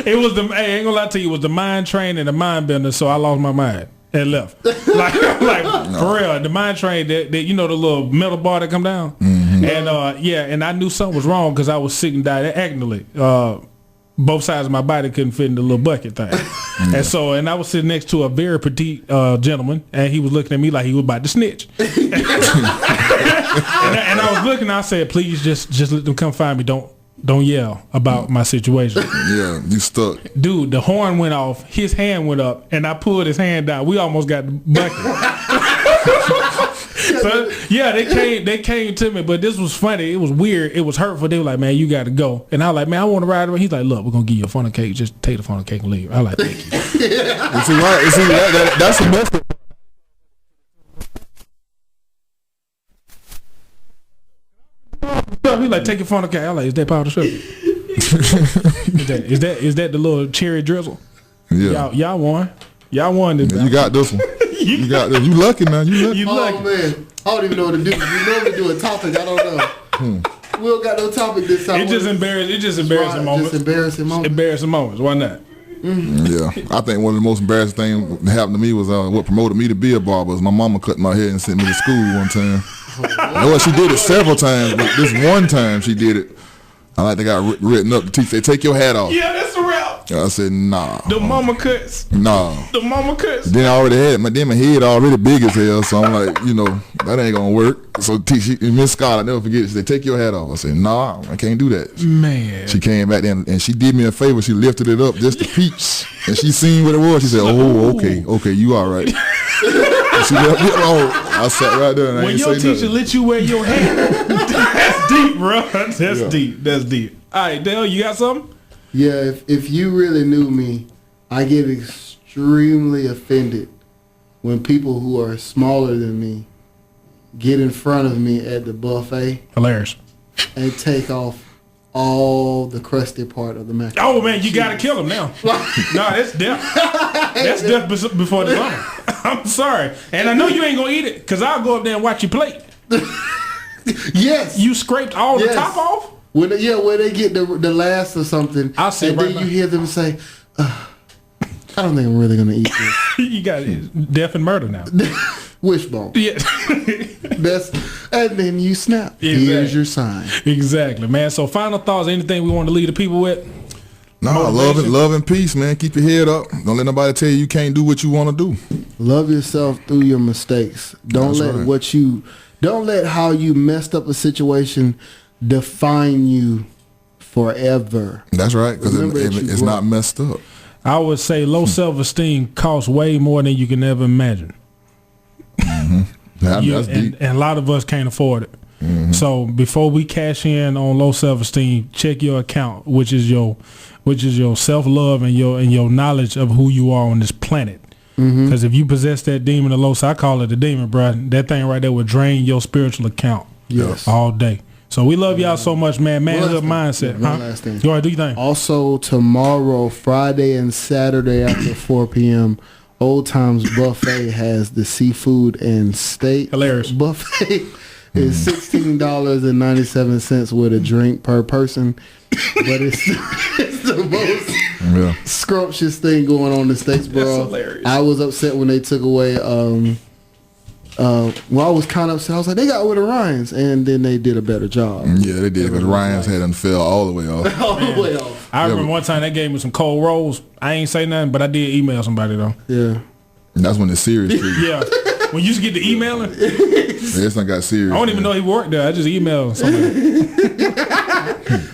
It was I ain't gonna lie to you, it was the mind train and the mind bender, so I lost my mind and left. like for real, the mind train that you know, the little metal bar that come down, and and I knew something was wrong because I was sitting diagonally. Both sides of my body couldn't fit in the little bucket thing. And I was sitting next to a very petite gentleman, and he was looking at me like he was about to snitch. and I was looking, I said, please just let them come find me. Don't yell about my situation. Yeah, you stuck. Dude, the horn went off, his hand went up, and I pulled his hand down. We almost got the bucket. So, yeah, they came to me, but this was funny. It was weird. It was hurtful. They were like, man, you got to go. And I was like, man, I want to ride around. He's like, look, we're going to give you a funnel cake. Just take the funnel cake and leave. I was like, thank you. That's the best. He's like, take your funnel cake. I was like, is that powder sugar? is that the little cherry drizzle? Yeah. Y'all won. Y'all won this. You got this one. You got this. You lucky, man. You lucky. Oh man, I don't even know what to do. We normally do a topic. I don't know. We don't got no topic this time. It's just embarrassing moments. Embarrassing moments. Why not? Yeah, I think one of the most embarrassing things that happened to me was what promoted me to be a barber. Was my mama cut my hair and sent me to school one time. I know she did it several times, but this one time she did it. I like they got written up. The teacher said, "Take your hat off." Yeah, that's the rap. I said, "Nah." The mama cuts. Nah. The mama cuts. Then I already had my head already big as hell, so I'm like, that ain't gonna work. So Miss Scott, I never forget. She said, "Take your hat off." I said, "Nah, I can't do that." Man. She came back there and she did me a favor. She lifted it up just to peach, and she seen what it was. She said, "Oh, okay, you all right." She left it alone. I sat right there and I when ain't your say teacher nothing. let you wear your hair, that's deep, bro. That's deep. All right, Dale, you got something? Yeah, if you really knew me, I get extremely offended when people who are smaller than me get in front of me at the buffet. Hilarious. And take off all the crusty part of the mac. Oh man, you gotta kill him now. No, that's death. That's death before the summer. I'm sorry, and I know you ain't gonna eat it because I'll go up there and watch you plate. Yes, you scraped all the top off. When they get the last or something, I'll say and right then now. you hear them say, "I don't think I'm really gonna eat this." You got death and murder now. Wishbone. Yeah. And then you snap. Exactly. Here's your sign. Exactly, man. So final thoughts, anything we want to leave the people with? No, love and peace, man. Keep your head up. Don't let nobody tell you can't do what you want to do. Love yourself through your mistakes. Don't let how you messed up a situation define you forever. That's right, because it's not messed up. I would say low self-esteem costs way more than you can ever imagine. Mm-hmm. That's deep. And a lot of us can't afford it. Mm-hmm. So before we cash in on low self-esteem, check your account, which is your self-love and your knowledge of who you are on this planet. Because if you possess that demon of low, I call it a demon, bro. That thing right there will drain your spiritual account. Yes, all day. So we love y'all so much, man. Manhood mindset. One last thing. Go ahead, do your thing. Also tomorrow, Friday and Saturday after 4 p.m., Old Times Buffet has the seafood and steak. Hilarious. Buffet is $16.97 with a drink per person. But it's the most scrumptious thing going on in the States, bro. That's hilarious. I was upset when they took away I was kind of upset. I was like, they got rid of Ryan's, and then they did a better job. Yeah, they did, because Ryan's had them fell all the way off. All the way off. I remember one time they gave me some cold rolls. I ain't say nothing, but I did email somebody though. Yeah. And that's when it's serious for you. Yeah. When you used to get the emailing, This one got serious. I don't even know he worked there. I just emailed somebody.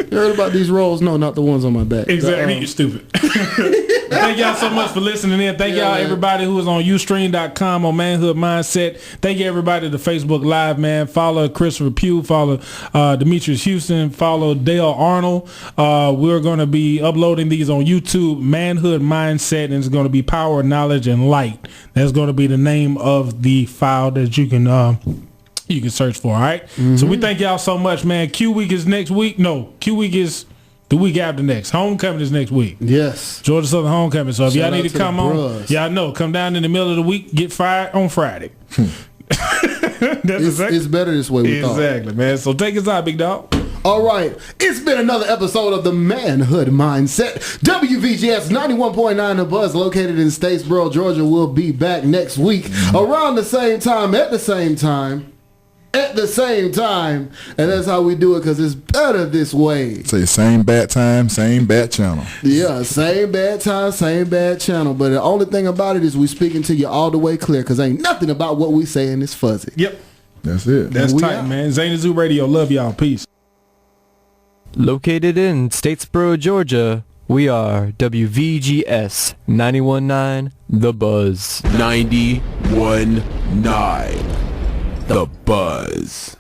You heard about these rolls? No, not the ones on my back. Exactly. You're stupid. Thank y'all so much for listening in. Thank y'all everybody who is on Ustream.com on Manhood Mindset. Thank you everybody to Facebook Live, man. Follow Christopher Pugh. Follow Demetrius Houston. Follow Dale Arnold. We're going to be uploading these on YouTube. Manhood Mindset, and it's going to be Power, Knowledge, and Light. That's going to be the name of the file that you can search for. All right. So we thank y'all so much, man. Q week is next week. No, Q week is the week after next. Homecoming is next week. Yes. Georgia Southern Homecoming. So if y'all need to come on, bros. y'all know, come down in the middle of the week, get fired on Friday. It's better this way, we thought. Exactly, man. So take us out, big dog. All right. It's been another episode of the Manhood Mindset. WVGS 91.9 The Buzz, located in Statesboro, Georgia, will be back next week around the same time, at the same time. And that's how we do it, because it's better this way. Say same bad time, same bad channel. Yeah, same bad time, same bad channel. But the only thing about it is we speaking to you all the way clear, because ain't nothing about what we saying is fuzzy. Yep. That's it. That's tight, man. Zany Zoo Radio. Love y'all. Peace. Located in Statesboro, Georgia, we are WVGS 91.9 The Buzz. 91.9 The Buzz.